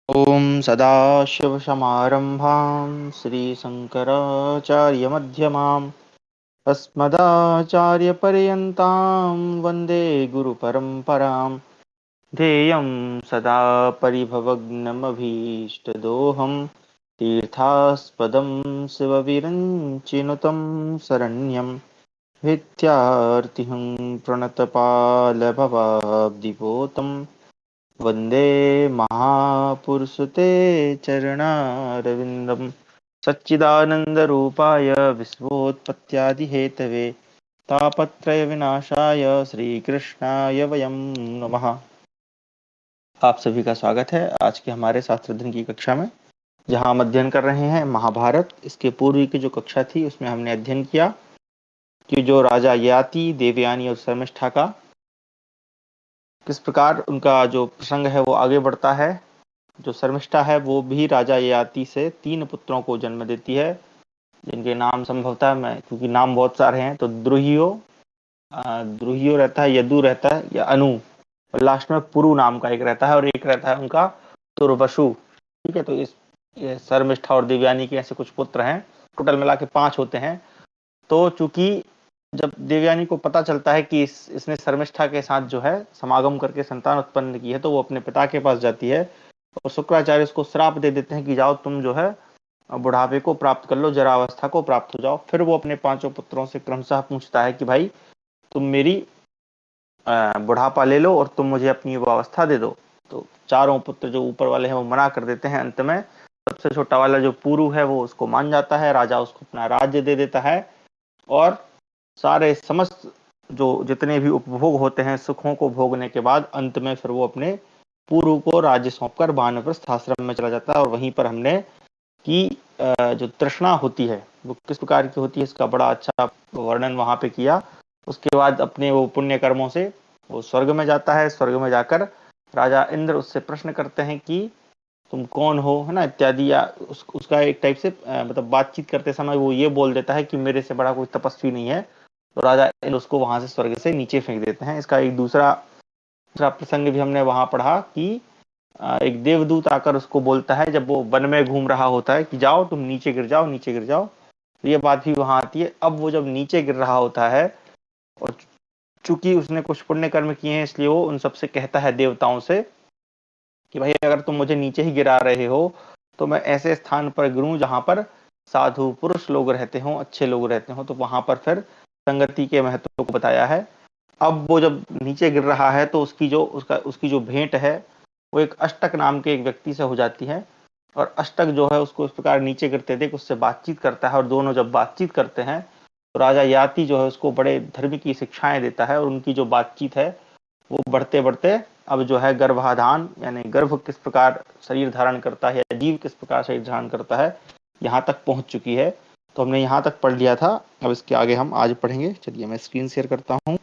ॐ सदाशिवसमारम्भां श्रीशङ्कराचार्यमध्यमाम् अस्मदाचार्यपर्यन्तां वन्दे गुरुपरम्परां ध्येयं सदा परिभवग्नमभीष्टदोहं तीर्थास्पदं शिवविरञ्चिनुतं शरण्यं विद्यार्थिहं प्रणतपालभवाब्धिपोतम् वन्दे महापुरुषते चरणारविन्दं सच्चिदानन्दरूपाय विश्वोत्पत्त्यादिहेतवे तापत्रयविनाशाय श्रीकृष्णाय वयं नमः। आप सभी का स्वागत है आज के हमारे शास्त्र अध्ययन की कक्षा में, जहां हम अध्ययन कर रहे हैं महाभारत। इसके पूर्व की जो कक्षा थी उसमें हमने अध्ययन किया कि जो राजा ययाति, देवयानी और शर्मिष्ठा का किस प्रकार उनका जो प्रसंग है वो आगे बढ़ता है। जो शर्मिष्ठा है वो भी राजा ययाति से 3 पुत्रों को जन्म देती है, जिनके नाम संभवतः मैं क्योंकि नाम बहुत सारे हैं तो द्रुहियो रहता है, यदु रहता है या अनु, और लास्ट में पुरु नाम का एक रहता है और एक रहता है उनका तुर्वसु। ठीक है, तो ये शर्मिष्ठा और देवयानी के ऐसे कुछ पुत्र हैं, टोटल मिला के 5 होते हैं। तो चूंकि जब देवयानी को पता चलता है कि इसने शर्मिष्ठा के साथ जो है समागम करके संतान उत्पन्न की है, तो वो अपने पिता के पास जाती है और शुक्राचार्य उसको श्राप दे देते हैं कि जाओ तुम जो है बुढ़ापे को प्राप्त कर लो, जरावस्था को प्राप्त हो जाओ। फिर वो अपने 5 पुत्रों से क्रमशः पूछता है कि भाई तुम मेरी बुढ़ापा ले लो और तुम मुझे अपनी युवावस्था दे दो। तो 4 पुत्र जो ऊपर वाले हैं वो मना कर देते हैं। अंत में सबसे छोटा वाला जो पुरु है वो उसको मान जाता है, राजा उसको अपना राज्य दे देता है और सारे समस्त जो जितने भी उपभोग होते हैं सुखों को भोगने के बाद अंत में फिर वो अपने पुरु को राज्य सौंपकर वानप्रस्थ आश्रम में चला जाता है। और वहीं पर हमने कि जो तृष्णा होती है वो किस प्रकार की होती है इसका बड़ा अच्छा वर्णन वहां पे किया। उसके बाद अपने वो पुण्य कर्मों से वो स्वर्ग में जाता है। स्वर्ग में जाकर राजा इंद्र उससे प्रश्न करते हैं कि तुम कौन हो, है ना, इत्यादि, या उसका एक टाइप से मतलब बातचीत करते समय वो ये बोल देता है कि मेरे से बड़ा कोई तपस्वी नहीं है। तो राजा इंद्र उसको वहां से स्वर्ग से नीचे फेंक देते हैं। इसका एक दूसरा प्रसंग भी हमने वहां पढ़ा कि एक देवदूत आकर उसको बोलता है जब वो वन में घूम रहा होता है कि जाओ तुम नीचे गिर जाओ, नीचे गिर जाओ। तो ये बात भी वहां आती है। अब वो जब नीचे गिर रहा होता है और चूंकि उसने कुछ पुण्य कर्म किए हैं इसलिए वो उन सबसे कहता है देवताओं से कि भाई अगर तुम मुझे नीचे ही गिरा रहे हो तो मैं ऐसे स्थान पर गिरूं जहां पर साधु पुरुष लोग रहते हो, अच्छे लोग रहते हो। तो वहां पर फिर संगति के महत्व को बताया है। अब वो जब नीचे गिर रहा है तो उसकी जो भेंट है वो एक अष्टक नाम के एक व्यक्ति से हो जाती है। और अष्टक जो है उसको इस प्रकार नीचे गिरते देख उससे बातचीत करता है और दोनों जब बातचीत करते हैं तो राजा याति जो है उसको बड़े धर्म की शिक्षाएं देता है और उनकी जो बातचीत है वो बढ़ते बढ़ते अब जो है गर्भाधान यानी गर्भ किस प्रकार शरीर धारण करता है या जीव किस प्रकार शरीर धारण करता है यहाँ तक पहुंच चुकी है। तो हमने यहाँ तक पढ़ लिया था। अब इसके आगे हम आज पढ़ेंगे। चलिए मैं स्क्रीन शेयर करता हूँ।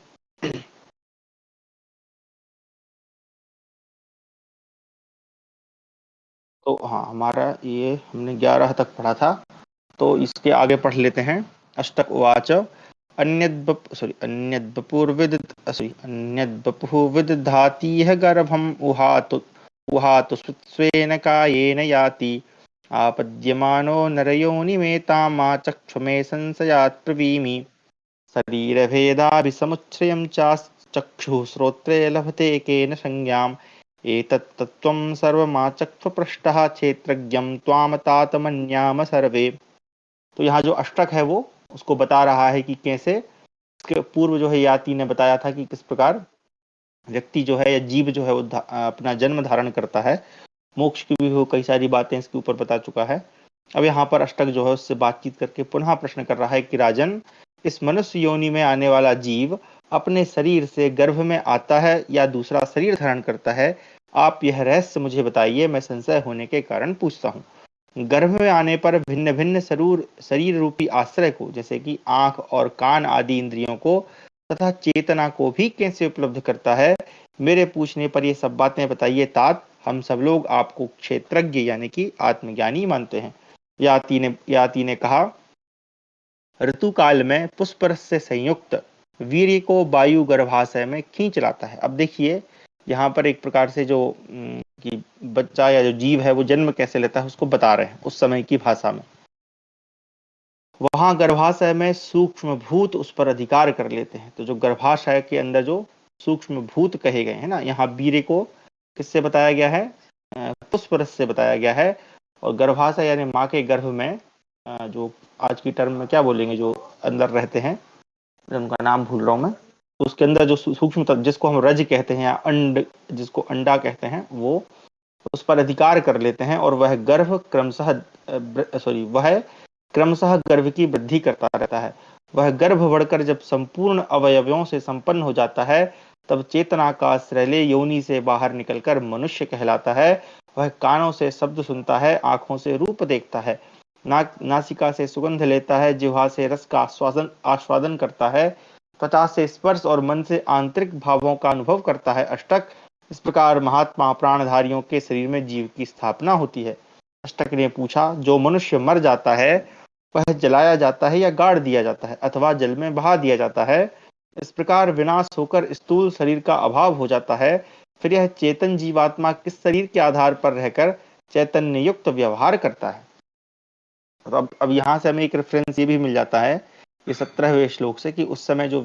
तो हाँ, हमारा ये हमने 11 तक पढ़ा था, तो इसके आगे पढ़ लेते हैं। अष्टक उवाच अन्यद्बपुर्विदधातीह गर्भम उहातु स्वेन कायेन याति आपद्यमानो नरयोनिमेतामा चक्षुमे संशयात् ब्रवीमि शरीरभेदाभिसमुच्छ्रयं चाचक्षुः श्रोत्रे लभते केन संज्ञाम् एतत्तत्त्वं सर्वमाचक्षुपृष्टः क्षेत्रज्ञं त्वामतातमन्याम सर्वे। तो यहाँ जो अष्टक है वो उसको बता रहा है कि कैसे इसके पूर्व जो है याति ने बताया था कि किस प्रकार व्यक्ति जो है या जीव जो है वो अपना जन्म धारण करता है। मोक्ष की भी वो कई सारी बातें इसके ऊपर बता चुका है। अब यहाँ पर अष्टक जो है उससे बातचीत करके पुनः प्रश्न कर रहा है कि राजन, इस मनुष्य योनि में आने वाला जीव अपने शरीर से गर्भ में आता है या दूसरा शरीर धारण करता है? आप यह रहस्य मुझे बताइए, मैं संशय होने के कारण पूछता हूँ। गर्भ में आने पर भिन्न भिन्न शरीर रूपी आश्रय को, जैसे कि आंख और कान आदि इंद्रियों को तथा चेतना को भी कैसे उपलब्ध करता है? मेरे पूछने पर ये सब बातें बताइए तात। हम सब लोग आपको क्षेत्रज्ञ यानी कि आत्मज्ञानी मानते हैं। याति ने कहा, ऋतुकाल में पुष्परस से संयुक्त वीर्य को वायु गर्भाशय में खींच लाता है। अब देखिए यहाँ पर एक प्रकार से जो कि बच्चा या जो जीव है वो जन्म कैसे लेता है उसको बता रहे हैं उस समय की भाषा में। वहां गर्भाशय में सूक्ष्म भूत उस पर अधिकार कर लेते हैं। तो जो गर्भाशय के अंदर जो सूक्ष्म भूत कहे गए हैं ना, यहाँ वीर्य को किससे बताया गया है? पुष्परस से बताया गया है। और गर्भाशय यानी माँ के गर्भ में जो आज की टर्म में क्या बोलेंगे, जो अंदर रहते हैं, उनका नाम भूल रहा हूँ मैं, तो उसके अंदर जो सूक्ष्म तत्व जिसको हम रज कहते हैं या अंड जिसको अंडा कहते हैं, वो उस पर अधिकार कर लेते हैं और वह गर्भ क्रमशः गर्भ की वृद्धि करता रहता है। वह गर्भ बढ़कर जब संपूर्ण अवयवों से संपन्न हो जाता है तब चेतना का श्रैले योनि से बाहर निकलकर मनुष्य कहलाता है। वह कानों से शब्द सुनता है, आंखों से रूप देखता है, नासिका से सुगंध लेता है, जिह्वा से रस का आस्वादन करता है, त्वचा से स्पर्श और मन से आंतरिक भावों का अनुभव करता है। अष्टक, इस प्रकार महात्मा प्राणधारियों के शरीर में जीव की स्थापना होती है। अष्टक ने पूछा, जो मनुष्य मर जाता है वह जलाया जाता है या गाड़ दिया जाता है अथवा जल में बहा दिया जाता है? इस प्रकार विनाश होकर स्थूल शरीर का अभाव हो जाता है। फिर यह चेतन जीवात्मा किस शरीर के आधार पर रहकर चैतन्य युक्त व्यवहार करता है? तो अब यहाँ से हमें एक रेफरेंस ये भी मिल जाता है कि 17वें श्लोक से कि उस समय जो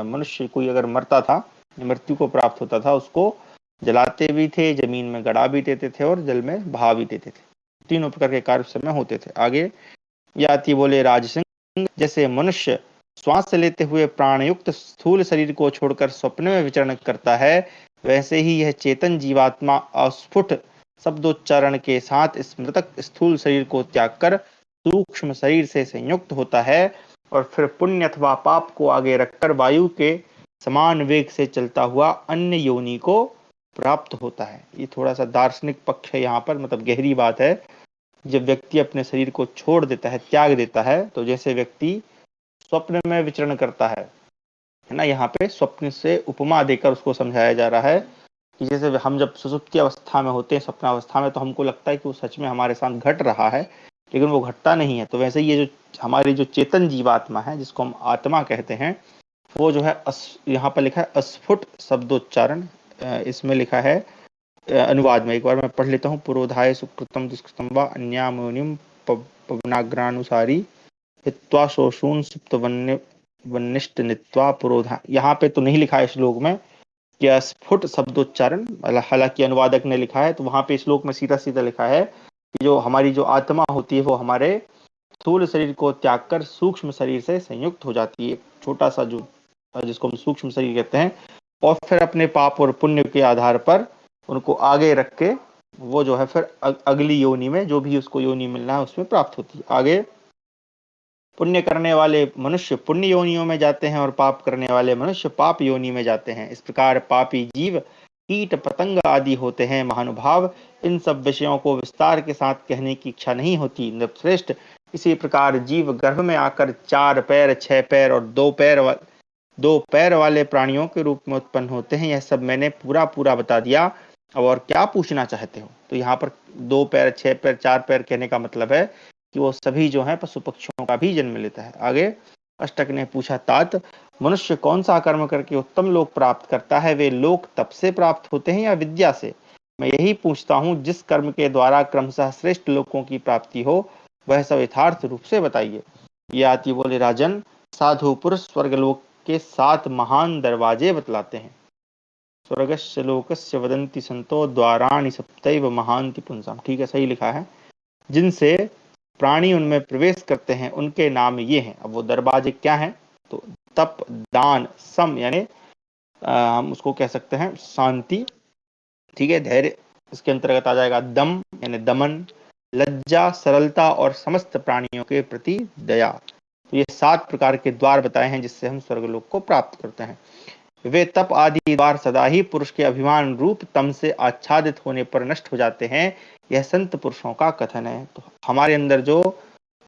मनुष्य कोई अगर मरता था, मृत्यु को प्राप्त होता था, उसको जलाते भी थे, जमीन में गड़ा भी देते थे और जल में बहा भी देते थे। तीनों प्रकार के कार्य उस समय होते थे। आगे याति बोले, राजसिंह, जैसे मनुष्य श्वास लेते हुए प्राणयुक्त स्थूल शरीर को छोड़कर स्वप्न में विचरण करता है, वैसे ही यह चेतन जीवात्मा अस्फुट शब्दोच्चारण के साथ स्मृतक स्थूल शरीर को त्याग कर सूक्ष्म शरीर से संयुक्त होता है और फिर पुण्य अथवा पाप को आगे रखकर वायु के समान वेग से चलता हुआ अन्य योनि को प्राप्त होता है। ये थोड़ा सा दार्शनिक पक्ष है यहाँ पर, मतलब गहरी बात है। जब व्यक्ति अपने शरीर को छोड़ देता है, त्याग देता है, तो जैसे व्यक्ति स्वप्न में विचरण करता है ना, यहाँ पे स्वप्न से उपमा देकर उसको समझाया जा रहा है कि जैसे हम जब सुसुप्ति अवस्था में होते हैं, स्वप्नावस्था में, तो हमको लगता है कि वो सच में हमारे साथ घट रहा है, लेकिन वो घटता नहीं है। तो वैसे ये जो हमारी जो चेतन जीवात्मा है, जिसको हम आत्मा कहते हैं, वो जो है यहाँ पर लिखा है अस्फुट शब्दोच्चारण। इसमें लिखा है अनुवाद में, एक बार मैं पढ़ लेता हूँ। पुरोधाय सुकृतम दुष्कृतम वा अन्यामुनिम पवनाग्रानुसारी हित्वा शोषून सुप्त वन्निष्ठ नित्वा पुरोधा। यहाँ पे तो नहीं लिखा है श्लोक में कि स्फुट शब्दोच्चारण, हालांकि अनुवादक ने लिखा है, तो वहां पे श्लोक में सीधा सीधा लिखा है कि जो हमारी जो आत्मा होती है वो हमारे स्थूल शरीर को त्याग कर सूक्ष्म शरीर से संयुक्त हो जाती है, छोटा सा जो जिसको हम सूक्ष्म शरीर कहते हैं, और फिर अपने पाप और पुण्य के आधार पर उनको आगे रख के वो जो है फिर अगली योनि में, जो भी उसको योनि मिलना है, उसमें प्राप्त होती है। आगे, पुण्य करने वाले मनुष्य पुण्य योनियों में जाते हैं और पाप करने वाले मनुष्य पाप योनि में जाते हैं। इस प्रकार पापी जीव कीट पतंग आदि होते हैं। महानुभाव, इन सब विषयों को विस्तार के साथ कहने की इच्छा नहीं होती। नृपश्रेष्ठ, इसी प्रकार जीव गर्भ में आकर 4 पैर, 6 पैर और 2 पैर वाले प्राणियों के रूप में उत्पन्न होते हैं। यह सब मैंने पूरा पूरा बता दिया। अब और क्या पूछना चाहते हो? तो यहाँ पर 2 पैर, 6 पैर, 4 पैर कहने का मतलब है कि वो सभी जो है पशु पक्षियों का भी जन्म लेता है। आगे अष्टक ने पूछा, तात, मनुष्य कौन सा कर्म करके उत्तम लोक प्राप्त करता है? वे लोक तप से प्राप्त होते हैं या विद्या से? मैं यही पूछता हूँ, जिस कर्म के द्वारा क्रमशः श्रेष्ठ लोकों की प्राप्ति हो, वह सब यथार्थ रूप से बताइए। ये आती बोले, राजन, साधु पुरुष स्वर्गलोक के 7 महान दरवाजे बतलाते हैं। स्वर्गस्य लोकस्य वदन्ति संतो द्वाराणि सप्तैव महान्ति पुंसाम। ठीक है, सही लिखा है। जिनसे प्राणी उनमें प्रवेश करते हैं उनके नाम ये हैं। अब वो दरवाजे क्या हैं? तो तप, दान, सम, यानी हम उसको कह सकते हैं शांति, ठीक है, धैर्य इसके अंतर्गत आ जाएगा। दम यानी दमन, लज्जा, सरलता और समस्त प्राणियों के प्रति दया। तो ये 7 प्रकार के द्वार बताए हैं जिससे हम स्वर्गलोक को प्राप्त करते हैं। वे तप आदि द्वार सदा ही पुरुष के अभिमान रूप तम से आच्छादित होने पर नष्ट हो जाते हैं। यह संत पुरुषों का कथन है। तो हमारे अंदर जो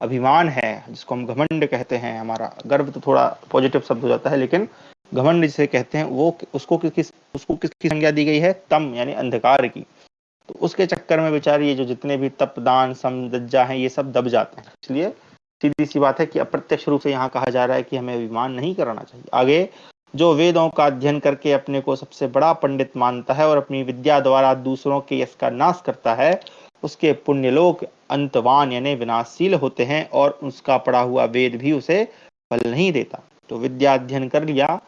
अभिमान है, जिसको हम घमंड कहते हैं, हमारा गर्व तो थोड़ा पॉजिटिव शब्द हो जाता है, लेकिन घमंड जिसे कहते हैं वो उसको किसकी संज्ञा दी गई है? तम यानी अंधकार की। तो उसके चक्कर में बेचारे ये जो जितने भी तप, दान, सम, लज्जा हैं, ये सब दब जाते हैं। इसलिए सीधी सी बात है कि अप्रत्यक्ष रूप से यहाँ कहा जा रहा है कि हमें अभिमान नहीं करना चाहिए। आगे, जो वेदों का अध्ययन करके अपने को सबसे बड़ा पंडित मानता है और अपनी विद्या द्वारा दूसरों के यश का नाश करता है, उसके पुण्यलोक अंतवान यानी विनाशशील होते हैं और उसका पढ़ा हुआ वेद भी उसे फल नहीं देता। तो विद्या अध्ययन कर लिया है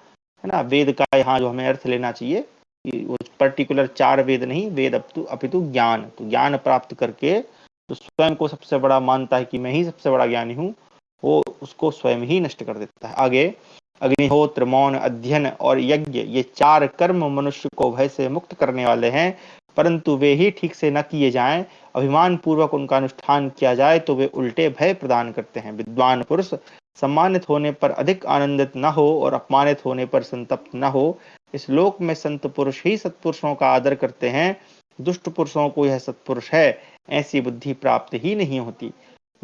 ना, वेद का यहाँ जो हमें अर्थ लेना चाहिए कि वो पर्टिकुलर 4 वेद नहीं, वेद अपितु ज्ञान। तो ज्ञान प्राप्त करके जो स्वयं को सबसे बड़ा मानता है कि मैं ही सबसे बड़ा ज्ञानी हूँ, वो उसको स्वयं ही नष्ट कर देता है। आगे, अग्निहोत्र, मौन, अध्ययन और यज्ञ, ये 4 कर्म मनुष्य को भय से मुक्त करने वाले हैं, परंतु वे ही ठीक से न किए जाएं, अभिमान पूर्वक उनका अनुष्ठान किया जाए तो वे उल्टे भय प्रदान करते हैं। विद्वान पुरुष सम्मानित होने पर अधिक आनंदित न हो और अपमानित होने पर संतप्त न हो। इस लोक में संत पुरुष ही सत्पुरुषों का आदर करते हैं, दुष्ट पुरुषों को यह सत्पुरुष है ऐसी बुद्धि प्राप्त ही नहीं होती।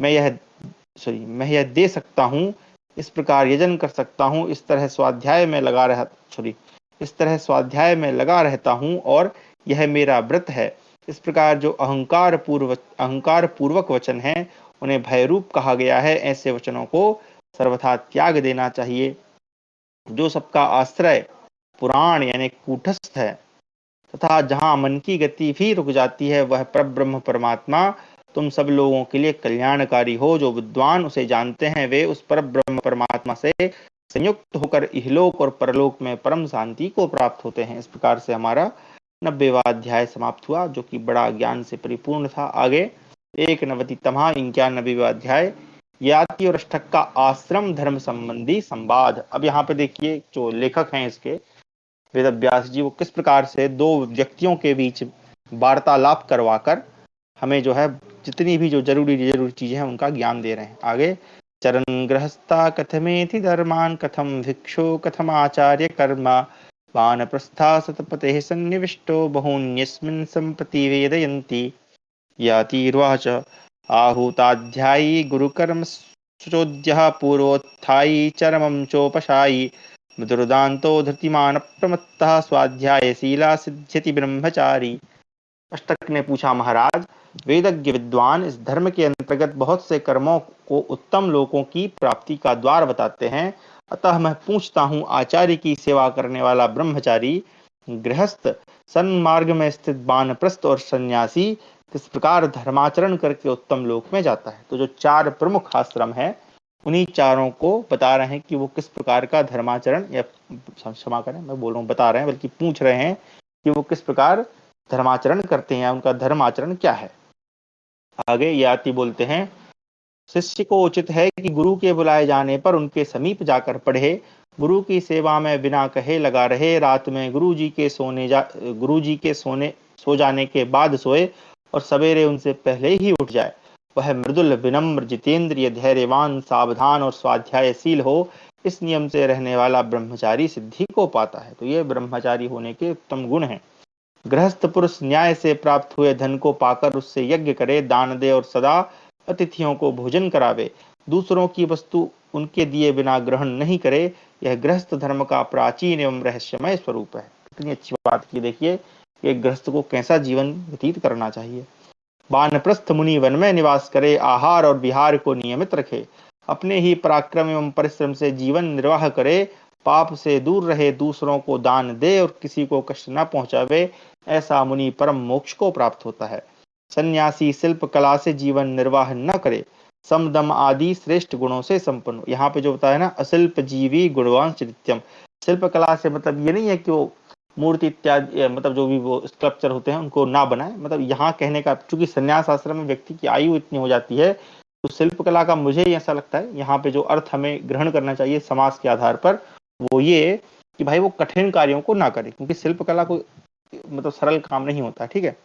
मैं यह दे सकता हूँ, इस प्रकार यजन कर सकता हूँ, इस तरह स्वाध्याय में लगा रहता हूँ और यह मेरा व्रत है। इस प्रकार जो अहंकार पूर्वक वचन है उन्हें भयरूप कहा गया है। ऐसे वचनों को सर्वथा त्याग देना चाहिए। जो सबका आश्रय पुराण यानी कूटस्थ है तथा जहाँ मन की गति भी रुक जाती है, वह परब्रह्म परमात्मा तुम सब लोगों के लिए कल्याणकारी हो। जो विद्वान उसे जानते हैं वे उस परब्रह्म परमात्मा से संयुक्त होकर इहलोक और परलोक में परम शांति को प्राप्त होते हैं। इस प्रकार से हमारा 90वां अध्याय समाप्त हुआ, जो कि बड़ा ज्ञान से परिपूर्ण था। आगे 91वां अध्याय, याति और अष्टक का आश्रम धर्म संबंधी संवाद। अब यहाँ पे देखिए जो लेखक हैं इसके, वेदव्यास जी, वो किस प्रकार से 2 व्यक्तियों के बीच वार्तालाप करवाकर हमें जो है जितनी भी जो जरूरी चीजें हैं उनका ज्ञान दे रहे हैं। आगे, चरण गृहस्था कथमेति धर्मान, कथम भिक्षु कथम आचार्य कर्मा, वानप्रस्था सतपते सन्निविष्टो बहून्यस्मिन् सम्प्रति वेदयन्ति। यातिर्वाच, आहूताध्यायी गुरुकर्म सुचोद्यः, पूर्वोत्थायी चरमं चोपशायी, मधुरदान्तो धृतिमान प्रमत्तः, स्वाध्यायशीला सिद्ध्यति ब्रह्मचारी। अष्टक ने पूछा, महाराज, वेदज्ञ विद्वान इस धर्म के अंतर्गत बहुत से कर्मों को उत्तम लोकों की प्राप्ति का द्वार बताते हैं, अतः मैं पूछता हूँ, आचार्य की सेवा करने वाला ब्रह्मचारी, गृहस्थ, सन्मार्ग में स्थित वानप्रस्थ और सन्यासी किस प्रकार धर्माचरण करके उत्तम लोक में जाता है। तो जो 4 प्रमुख आश्रम है उन्हीं चारों को बता रहे हैं कि वो किस प्रकार का धर्माचरण, या क्षमा करें मैं बोल रहा हूँ बता रहे हैं, बल्कि पूछ रहे हैं कि वो किस प्रकार धर्माचरण करते हैं, उनका धर्माचरण क्या है। आगे याति बोलते हैं, शिष्य को उचित है कि गुरु के बुलाए जाने पर उनके समीप जाकर पढ़े, गुरु की सेवा में बिना कहे लगा रहे, रात में गुरु जी के सो जाने के बाद सोए और सवेरे उनसे पहले ही उठ जाए। वह मृदुल, विनम्र, जितेंद्रिय, धैर्यवान, सावधान और स्वाध्यायशील हो। इस नियम से रहने वाला ब्रह्मचारी सिद्धि को पाता है। तो ये ब्रह्मचारी होने के उत्तम गुण हैं। गृहस्थ पुरुष न्याय से प्राप्त हुए धन को पाकर उससे यज्ञ करे, दान दे और सदा अतिथियों को भोजन करावे, दूसरों की वस्तु उनके दिए बिना ग्रहण नहीं करे। यह गृहस्थ धर्म का प्राचीन एवं रहस्यमय स्वरूप है। कितनी अच्छी बात की, देखिए कि गृहस्थ को कैसा जीवन व्यतीत करना चाहिए। वानप्रस्थ मुनि वन में निवास करे, आहार और विहार को नियमित रखे, अपने ही पराक्रम एवं परिश्रम से जीवन निर्वाह करे, पाप से दूर रहे, दूसरों को दान दे और किसी को कष्ट न पहुंचावे, ऐसा मुनि परम मोक्ष को प्राप्त होता है। सन्यासी शिल्प कला से जीवन निर्वाह न करे, समदम आदि श्रेष्ठ गुणों से संपन्न। यहाँ पे जो बताया ना, अशिल्प जीवी गुणवान नित्यम, शिल्प कला से मतलब ये नहीं है कि वो मूर्ति इत्यादि, मतलब जो भी वो स्ट्रक्चर होते हैं उनको ना बनाए, मतलब यहाँ कहने का, चूंकि संन्यास आश्रम में व्यक्ति की आयु इतनी हो जाती है, तो शिल्प कला का मुझे ऐसा लगता है यहाँ पे जो अर्थ हमें ग्रहण करना चाहिए समाज के आधार पर, वो ये कि भाई वो कठिन कार्यों को ना करे, क्योंकि शिल्प कला को मतलब सरल काम नहीं होता, ठीक है।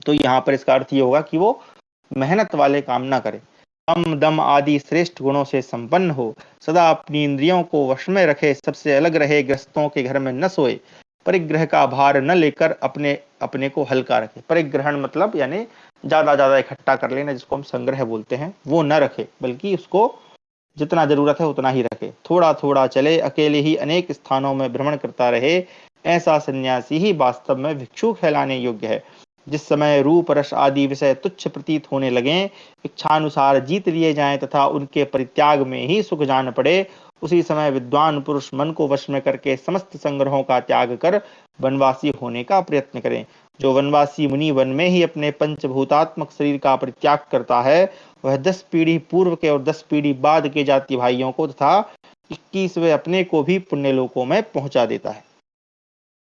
तो यहाँ पर इसका अर्थ ये होगा कि वो मेहनत वाले काम ना करे, कम दम आदि श्रेष्ठ गुणों से संपन्न हो, सदा अपनी इंद्रियों को वश में रखे, सबसे अलग रहे, ग्रस्तों के घर में न सोए, परिग्रह का भार न लेकर अपने अपने को हल्का रखे। परिग्रहण मतलब यानी ज्यादा इकट्ठा कर लेना, जिसको हम संग्रह बोलते हैं, वो न रखे, बल्कि उसको जितना जरूरत है उतना ही रखे। थोड़ा थोड़ा चले, अकेले ही अनेक स्थानों में भ्रमण करता रहे, ऐसा सन्यासी ही वास्तव में भिक्षु कहलाने योग्य है। जिस समय रूप रस आदि विषय तुच्छ प्रतीत होने लगे, इच्छानुसार जीत लिए जाएं तथा उनके परित्याग में ही सुख जान पड़े, उसी समय विद्वान पुरुष मन को वश में करके समस्त संग्रहों का त्याग कर वनवासी होने का प्रयत्न करें। जो वनवासी मुनि वन में ही अपने पंचभूतात्मक शरीर का परित्याग करता है, वह 10 पीढ़ी पूर्व के और 10 पीढ़ी बाद के जाति भाइयों को तथा 21वें अपने को भी पुण्य लोकों में पहुंचा देता है।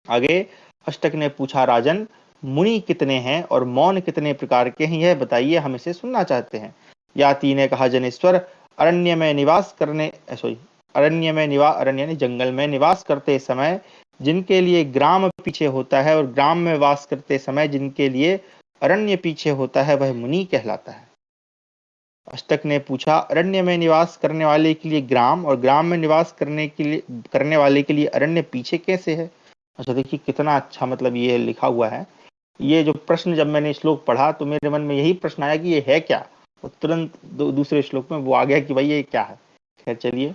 आगे अष्टक ने पूछा, राजन, मुनि कितने हैं और मौन कितने प्रकार के हैं, यह बताइए, हम इसे सुनना चाहते हैं। याति ने कहा, जनेश्वर, अरण्य में निवास करने अरण्य ने जंगल में निवास करते समय जिनके लिए ग्राम पीछे होता है और ग्राम में वास करते समय जिनके लिए अरण्य पीछे होता है, वह मुनि कहलाता है। अष्टक ने पूछा, अरण्य में निवास करने वाले के लिए ग्राम और ग्राम में निवास करने वाले के लिए अरण्य पीछे कैसे है? अच्छा, देखिए कितना अच्छा मतलब ये लिखा हुआ है। ये जो प्रश्न जब मैंने श्लोक पढ़ा तो मेरे मन में यही प्रश्न आया कि ये है क्या, और तुरंत दूसरे श्लोक में वो आ गया कि भाई ये क्या है। खैर चलिए।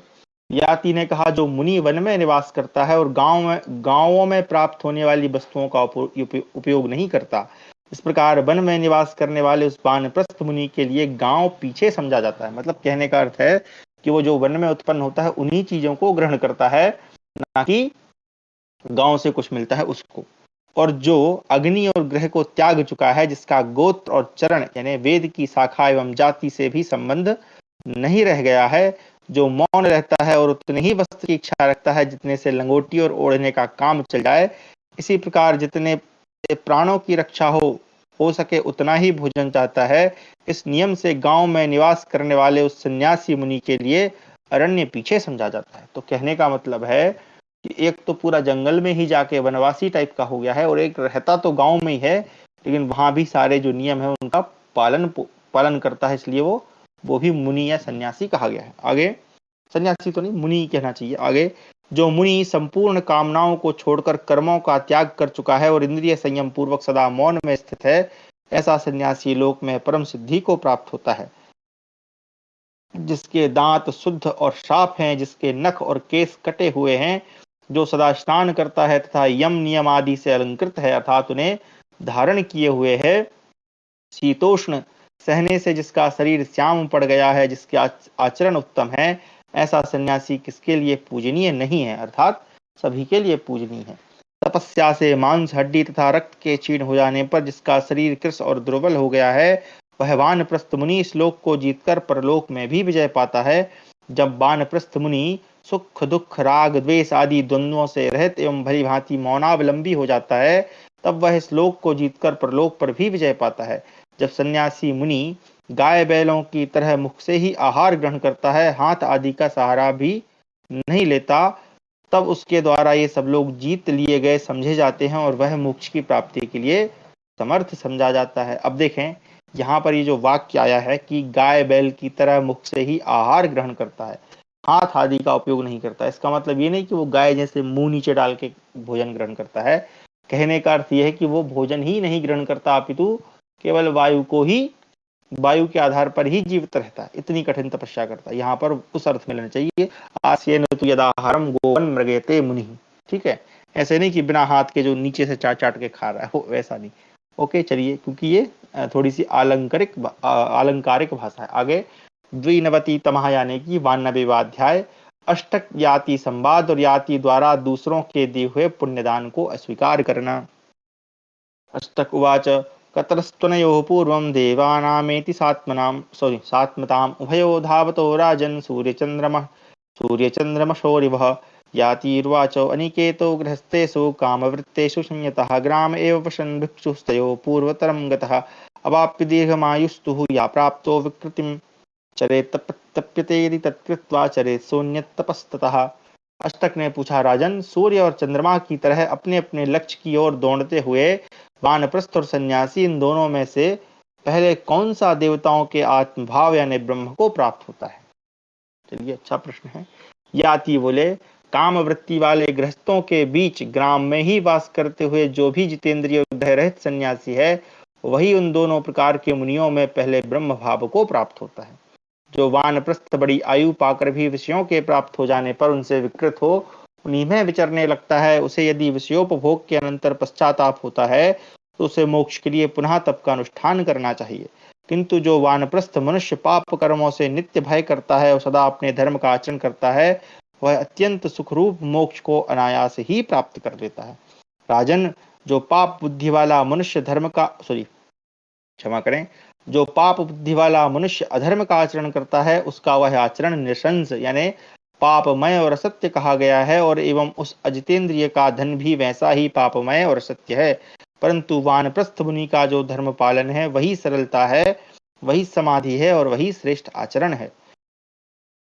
याति ने कहा, जो मुनि वन में निवास करता है और गांवों में प्राप्त होने वाली वस्तुओं का उपयोग नहीं करता, इस प्रकार वन में निवास करने वाले उस वानप्रस्थ मुनि के लिए गांव पीछे समझा जाता है। मतलब कहने का अर्थ है कि वो जो वन में उत्पन्न होता है उन्हीं चीजों को ग्रहण करता है, ना कि गांव से कुछ मिलता है उसको। और जो अग्नि और ग्रह को त्याग चुका है, जिसका गोत्र और चरण यानी वेद की शाखा एवं जाति से भी संबंध नहीं रह गया है, जो मौन रहता है और उतने ही वस्त्र की इच्छा रखता है जितने से लंगोटी और ओढ़ने का काम चल जाए, इसी प्रकार जितने प्राणों की रक्षा हो सके उतना ही भोजन चाहता है, इस नियम से गांव में निवास करने वाले उस सन्यासी मुनि के लिए अरण्य पीछे समझा जाता है। तो कहने का मतलब है कि एक तो पूरा जंगल में ही जाके वनवासी टाइप का हो गया है और एक रहता तो गांव में ही है, लेकिन वहां भी सारे जो नियम है उनका पालन करता है, इसलिए वो भी मुनि या सन्यासी कहा गया है। आगे, सन्यासी तो नहीं, मुनि कहना चाहिए। आगे, जो मुनि संपूर्ण कामनाओं को छोड़कर कर्मों का त्याग कर चुका है और इंद्रिय संयम पूर्वक सदा मौन में स्थित है, ऐसा सन्यासी लोक में परम सिद्धि को प्राप्त होता है। जिसके दांत शुद्ध और साफ हैं, जिसके नख और केस कटे हुए हैं, जो सदा स्नान करता है तथा यम नियम आदि से अलंकृत है, अर्थात उन्हें धारण किए हुए है, शीतोष्ण सहने से जिसका शरीर श्याम पड़ गया है, जिसके आचरण उत्तम है, ऐसा सन्यासी किसके लिए पूजनीय नहीं है, अर्थात सभी के लिए पूजनीय है। तपस्या से मांस हड्डी तथा रक्त के क्षीण हो जाने पर जिसका शरीर कृश और दुर्बल हो गया है, वह वानप्रस्थ मुनि इस लोक को जीतकर परलोक में भी विजय पाता है। जब वानप्रस्थ मुनि सुख दुख राग द्वेष आदि द्वंद्वों से रहित एवं भली भांति मौनावलंबी हो जाता है, तब वह इस लोक को जीतकर परलोक पर भी विजय पाता है। जब सन्यासी मुनि गाय बैलों की तरह मुख से ही आहार ग्रहण करता है, हाथ आदि का सहारा भी नहीं लेता, तब उसके द्वारा ये सब लोग जीत लिए गए समझे जाते हैं और वह मोक्ष की प्राप्ति के लिए समर्थ समझा जाता है। अब देखें, यहाँ पर ये जो वाक्य आया है कि गाय बैल की तरह मुख से ही आहार ग्रहण करता है, हाथ आदि का उपयोग नहीं करता, इसका मतलब ये नहीं कि वो गाय जैसे मुंह नीचे डाल के भोजन ग्रहण करता है। कहने का अर्थ यह है कि वो भोजन ही नहीं ग्रहण करता, अपितु केवल वायु के आधार पर ही जीवित रहता है, इतनी कठिन तपस्या करता है। यहाँ पर उस अर्थ में लेना चाहिए, आस्येन तु यदाहारम गोवन मृगेते मुनि। ठीक है, ऐसे नहीं कि बिना हाथ के जो नीचे से चाट चाट के खा रहा है, वैसा नहीं। ओके चलिए, क्योंकि ये थोड़ी सी आलंकारिक भाषा है। आगे, द्विनवति तमह यानी कि 92वां अध्याय, अष्टक याति संवाद और याति द्वारा दूसरों के दिए हुए पुण्यदान को अस्वीकार करना। अष्टक उवाच, कतरस्त्वनयोः पूर्वं देवानामेति सात्मताम् उभयो धावतो राजन् सूर्यचन्द्रमशोरिवः। यातिर्वाच, अनिकेतो गृहस्थेषु कामवृत्तेषु संयतः ग्राम एव वसन् भिक्षुस्तयो पूर्वतरं गतः अवाप्य दीर्घमायुस्तुः या प्राप्तो विकृतिं चरेत् तप्यते यदि तत्कृत्वा चरेत् सोऽन्यत्तपस्ततः। अष्टक ने पूछा, राजन, सूर्य और चंद्रमा की तरह अपने अपने लक्ष्य की ओर दौड़ते हुए वानप्रस्थ और सन्यासी, इन दोनों में से पहले कौन सा देवताओं के आत्मभाव यानी ब्रह्म को प्राप्त होता है? चलिए, अच्छा प्रश्न है। याति बोले, काम वृत्ति वाले गृहस्थों के बीच ग्राम में ही वास करते हुए जो भी जितेंद्रिय ग्रह रहित सन्यासी है, वही उन दोनों प्रकार के मुनियों में पहले ब्रह्म भाव को प्राप्त होता है। जो वानप्रस्थ बड़ी आयु पाकर भी विषयों के प्राप्त हो जाने पर उनसे विकृत हो उन्हीं में विचरने लगता है, उसे यदि विषयोपभोग के अनंतर पश्चाताप होता है तो उसे मोक्ष के लिए पुनः तप का अनुष्ठान करना चाहिए। किंतु जो वानप्रस्थ मनुष्य पाप कर्मों से नित्य भय करता है और सदा अपने धर्म का आचरण करता है, वह अत्यंत सुखरूप मोक्ष को अनायास ही प्राप्त कर लेता है। राजन, जो पाप बुद्धि वाला मनुष्य क्षमा करें, जो पाप बुद्धि वाला मनुष्य अधर्म का आचरण करता है, उसका वह आचरण नृशंस यानी पापमय और असत्य कहा गया है, और एवं उस अजितेंद्रिय का धन भी वैसा ही पापमय और सत्य है। परंतु वानप्रस्थ मुनि का जो धर्म पालन है, वही सरलता है, वही समाधि है, और वही श्रेष्ठ आचरण है।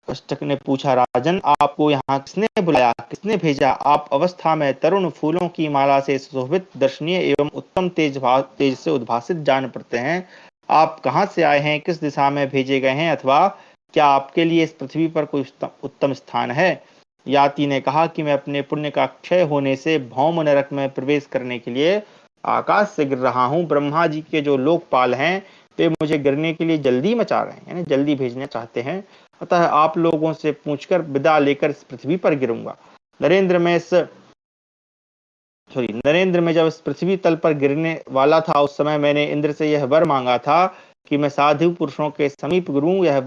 अष्टक ने पूछा, राजन, आपको यहाँ किसने बुलाया, किसने भेजा? आप अवस्था में तरुण, फूलों की माला से सुशोभित, दर्शनीय एवं उत्तम तेज से उद्भासित जान पड़ते हैं। आप कहाँ से आए हैं, किस दिशा में भेजे गए हैं, अथवा क्या आपके लिए इस पृथ्वी पर कोई उत्तम स्थान है? याति ने कहा कि मैं अपने पुण्य का क्षय होने से भौम नरक में प्रवेश करने के लिए आकाश से गिर रहा हूँ। ब्रह्मा जी के जो लोकपाल हैं, वे मुझे गिरने के लिए जल्दी मचा रहे हैं, यानी जल्दी भेजना चाहते हैं। अतः आप लोगों से पूछकर विदा लेकर इस पृथ्वी पर गिरूंगा। नरेंद्र में जब इस पृथ्वी तल पर गिरने वाला था, उस समय मैंने इंद्र से यह वर मांगा था कि मैं साधु पुरुषों के समीप गिरूं। वह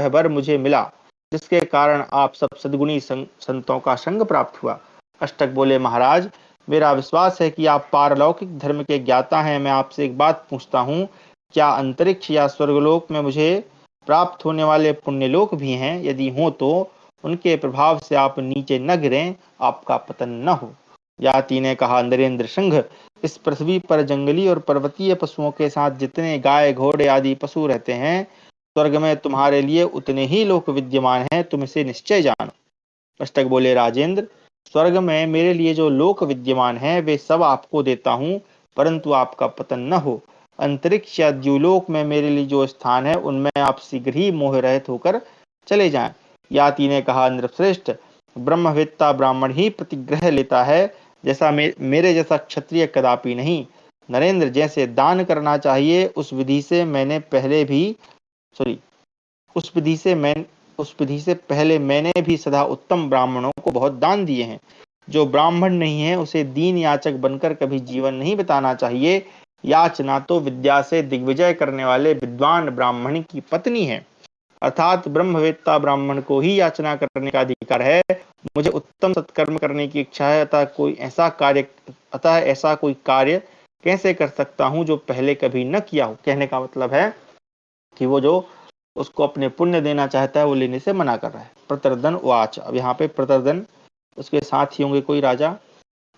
वर मुझे मिला, जिसके कारण आप सब सद्गुणी संतों का संग प्राप्त हुआ। अष्टक बोले, महाराज, मेरा विश्वास है कि आप पारलौकिक धर्म के ज्ञाता हैं। मैं आपसे एक बात पूछता हूँ, क्या अंतरिक्ष या स्वर्गलोक में मुझे प्राप्त होने वाले पुण्यलोक भी हैं? यदि हो तो उनके प्रभाव से आप नीचे न गिरें, आपका पतन न हो। याति ने कहा, नरेंद्र सिंह, इस पृथ्वी पर जंगली और पर्वतीय पशुओं के साथ जितने गाय, घोड़े आदि पशु रहते हैं, स्वर्ग में तुम्हारे लिए उतने ही लोक विद्यमान हैं। तुम इसे निश्चय जानो। अष्टक बोले, राजेंद्र, स्वर्ग में मेरे लिए जो लोक विद्यमान है, वे सब आपको देता हूँ, परंतु आपका पतन न हो। अंतरिक्ष या द्युलोक में मेरे लिए जो स्थान है, उनमें आप शीघ्र ही मोह रहित होकर चले जाएं। याति ने कहा, नृश्रेष्ठ, ब्रह्मवेत्ता ब्राह्मण ही प्रतिग्रह लेता है, जैसा मेरे जैसा क्षत्रिय कदापि नहीं। नरेंद्र, जैसे दान करना चाहिए, उस विधि से पहले मैंने भी सदा उत्तम ब्राह्मणों को बहुत दान दिए हैं। जो ब्राह्मण नहीं है, उसे दीन याचक बनकर कभी जीवन नहीं बिताना चाहिए। याचना तो विद्या से दिग्विजय करने वाले विद्वान ब्राह्मण की पत्नी है, अर्थात ब्रह्मवेत्ता ब्राह्मण को ही याचना करने का अधिकार है। मुझे उत्तम सत्कर्म करने की इच्छा है, अतः ऐसा कोई कार्य कैसे कर सकता हूँ जो पहले कभी न किया हो। कहने का मतलब है कि वो जो उसको अपने पुण्य देना चाहता है, वो लेने से मना कर रहा है। प्रतर्दन उवाच, अब यहाँ पे प्रतर्दन, उसके साथ ही होंगे कोई राजा।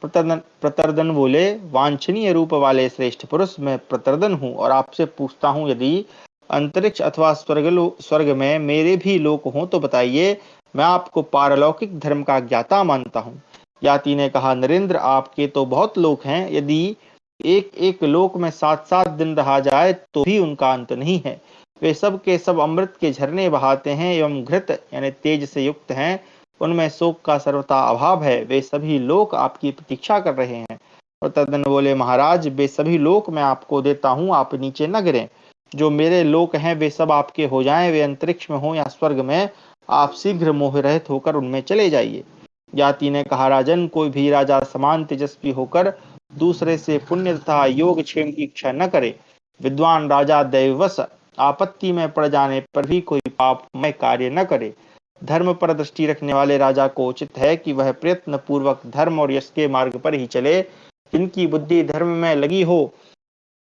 प्रतर्दन बोले, वांछनीय रूप वाले श्रेष्ठ पुरुष, मैं प्रतर्दन हूँ और आपसे पूछता हूँ, यदि अंतरिक्ष अथवा स्वर्ग में मेरे भी लोक हों तो बताइए, मैं आपको पारलौकिक धर्म का ज्ञाता मानता हूँ। याति ने कहा, नरेंद्र, आपके तो बहुत लोक हैं, यदि एक एक लोक में 7-7 दिन रहा जाए तो भी उनका अंत नहीं है। वे सब के सब अमृत के झरने बहाते हैं एवं घृत यानी तेज से युक्त हैं। उनमें शोक का सर्वथा अभाव है। वे सभी लोक आपकी प्रतीक्षा कर रहे हैं। और तदन बोले, महाराज, वे सभी लोक मैं आपको देता हूँ, आप नीचे न गिरें। जो मेरे लोक हैं, वे सब आपके हो जाएं, वे अंतरिक्ष में हो या स्वर्ग में, आप शीघ्र मोह रहित होकर उनमें चले जाइए। याति ने कहा, राजन, कोई भी राजा समान तेजस्वी होकर दूसरे से पुण्य तथा योग क्षेम की इच्छा न करे। विद्वान राजा दैववश आपत्ति में पड़ जाने पर भी कोई पापमय कार्य न करे। धर्म पर दृष्टि रखने वाले राजा को उचित है कि वह प्रयत्न पूर्वक धर्म और यश के मार्ग पर ही चले। जिनकी बुद्धि धर्म में लगी हो,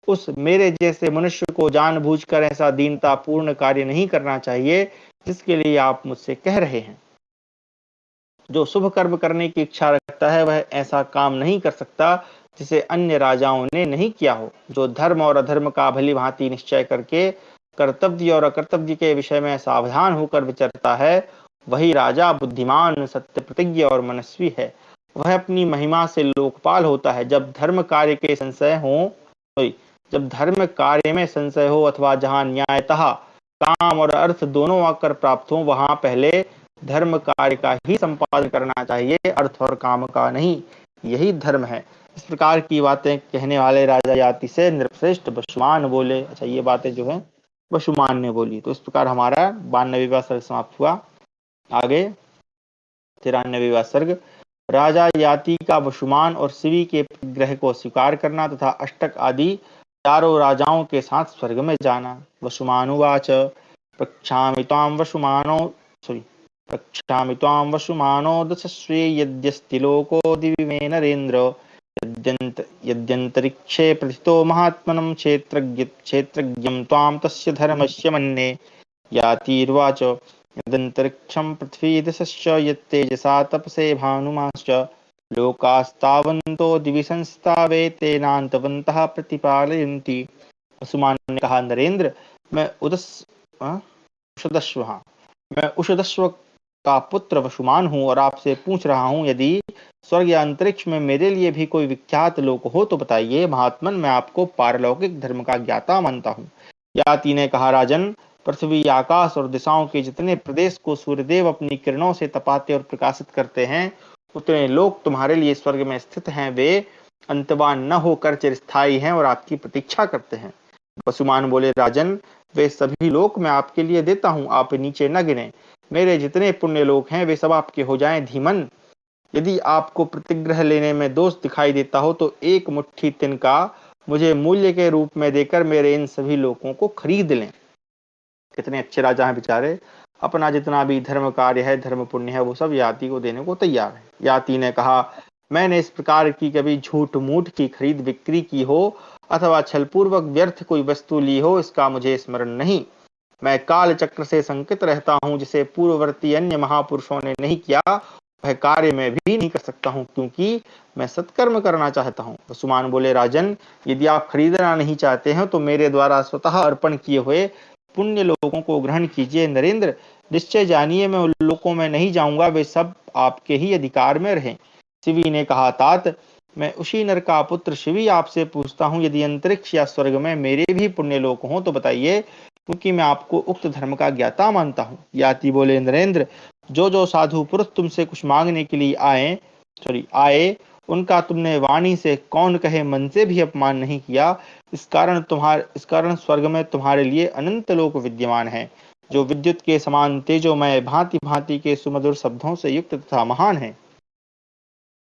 उस मेरे जैसे मनुष्य को जानबूझकर ऐसा दीनता पूर्ण कार्य नहीं करना चाहिए जिसके लिए आप मुझसे कह रहे हैं। जो शुभ कर्म करने की इच्छा रखता है, वह ऐसा काम नहीं कर सकता जिसे अन्य राजाओं ने नहीं किया हो। जो धर्म और अधर्म का भली भांति निश्चय करके कर्तव्य और अकर्तव्य के विषय में सावधान होकर विचरता है, वही राजा बुद्धिमान, सत्य प्रतिज्ञ और मनस्वी है। वह अपनी महिमा से लोकपाल होता है। जब धर्म कार्य में संशय हो अथवा जहाँ न्यायतः काम और अर्थ दोनों आकर प्राप्त हो, वहां पहले धर्म कार्य का ही संपादन करना चाहिए, अर्थ और काम का नहीं। यही धर्म है। इस प्रकार की बातें कहने वाले राजा याति से नृपश्रेष्ठ वसुमान बोले। अच्छा, ये बातें जो है वसुमान ने बोली। तो इस प्रकार हमारा 92वां सर्ग समाप्त हुआ। आगे 93वां सर्ग, राजा याति का वसुमान और शिवी के ग्रह को स्वीकार करना तथा अष्टक आदि चारों राजाओं के साथ स्वर्ग में जाना। वसुमानुवाच, प्रक्षामि त्वां वसुमानो रक्षामि त्वां वसुमानो दशस्वे यद्यस्ति लोको दिवि मे नरेन्द्र यद्यन्तरिक्षे प्रथितो महात्मनं क्षेत्रज्ञं त्वां तस्य धर्मस्य मन्ये। यातिर्वाच यदन्तरिक्षं पृथ्वी दिशश्च यत्तेजसा तपसे भानुमाश्च लोकास्तावन्तो दिवि संस्था वे तेनान्तवन्तः प्रतिपालयन्ति। वसुमान ने कहा, नरेंद्र, मैं उषदश्व हाँ, मैं उषदश्व का पुत्र वसुमान हूँ और आपसे पूछ रहा हूँ, यदि स्वर्ग या अंतरिक्ष में मेरे लिए भी कोई विख्यात लोक हो तो बताइए। महात्मन, मैं आपको पारलौकिक धर्म का ज्ञाता मानता हूँ। याति ने कहा, राजन, पृथ्वी, आकाश और दिशाओं के जितने प्रदेश को सूर्यदेव अपनी किरणों से तपाते और प्रकाशित करते हैं, उतने लोग तुम्हारे लिए स्वर्ग में स्थित हैं। वे अंतवान न होकर चिरस्थायी हैं और आपकी प्रतीक्षा करते हैं। वसुमान बोले, राजन, वे सभी लोक मैं आपके लिए देता हूँ, आप नीचे न गिने। मेरे जितने पुण्य लोक हैं वे सब आपके हो जाएं। धीमन, यदि आपको प्रतिग्रह लेने में दोष दिखाई देता हो तो एक मुट्ठी तिनका मुझे मूल्य के रूप में देकर मेरे इन सभी लोगों को खरीद लें। कितने अच्छे राजा हैं बेचारे, अपना जितना भी धर्म कार्य है, धर्म पुण्य है, वो सब याति को देने को तैयार है। याति ने कहा, मैंने इस प्रकार की कभी झूठ मूठ की खरीद बिक्री की हो अथवा छलपूर्वक व्यर्थ कोई वस्तु ली हो, इसका मुझे स्मरण नहीं। मैं काल चक्र से संकित रहता हूँ, जिसे पूर्ववर्ती अन्य महापुरुषों ने नहीं किया वह कार्य मैं भी नहीं कर सकता हूँ, क्योंकि मैं सत्कर्म करना चाहता हूँ। वसुमान बोले, राजन, यदि आप खरीदना नहीं चाहते हैं तो मेरे द्वारा स्वतः अर्पण किए हुए पुण्य लोगों को ग्रहण कीजिए। नरेंद्र, निश्चय जानिए, मैं उन लोगों में नहीं जाऊंगा, वे सब आपके ही अधिकार में रहें। शिवी ने कहा, तात, मैं उसी नर का पुत्र शिवी आपसे पूछता हूँ, यदि अंतरिक्ष या स्वर्ग में मेरे भी पुण्य लोक हों तो बताइए, क्योंकि मैं आपको उक्त धर्म का ज्ञाता मानता हूँ। याति बोले, नरेंद्र, जो साधु पुरुष तुमसे कुछ मांगने के लिए आए, उनका तुमने वाणी से, कौन कहे मन से भी अपमान नहीं किया। इस कारण स्वर्ग में तुम्हारे लिए अनंत लोक विद्यमान है, जो विद्युत के समान तेजोमय, भांति भांति के सुमधुर शब्दों से युक्त तथा महान है।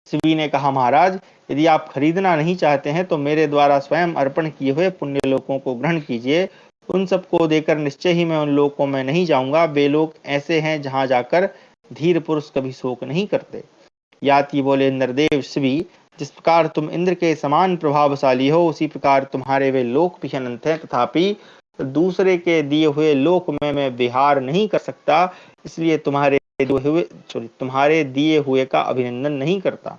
शिवी ने कहा, महाराज, यदि आप खरीदना नहीं चाहते हैं तो मेरे द्वारा स्वयं अर्पण किए हुए पुण्य लोकों को ग्रहण कीजिए। उन सबको देकर निश्चय ही मैं उन लोकों में नहीं जाऊंगा। वे लोग ऐसे हैं जहां जाकर धीर पुरुष कभी शोक नहीं करते। याति बोले, नरदेव शिवी, जिस प्रकार तुम इंद्र के समान प्रभावशाली हो, उसी प्रकार तुम्हारे वे लोक भी अनंत हैं, तथापि दूसरे के दिए हुए लोक में मैं विहार नहीं कर सकता, इसलिए तुम्हारे दिए हुए का अभिनंदन नहीं करता।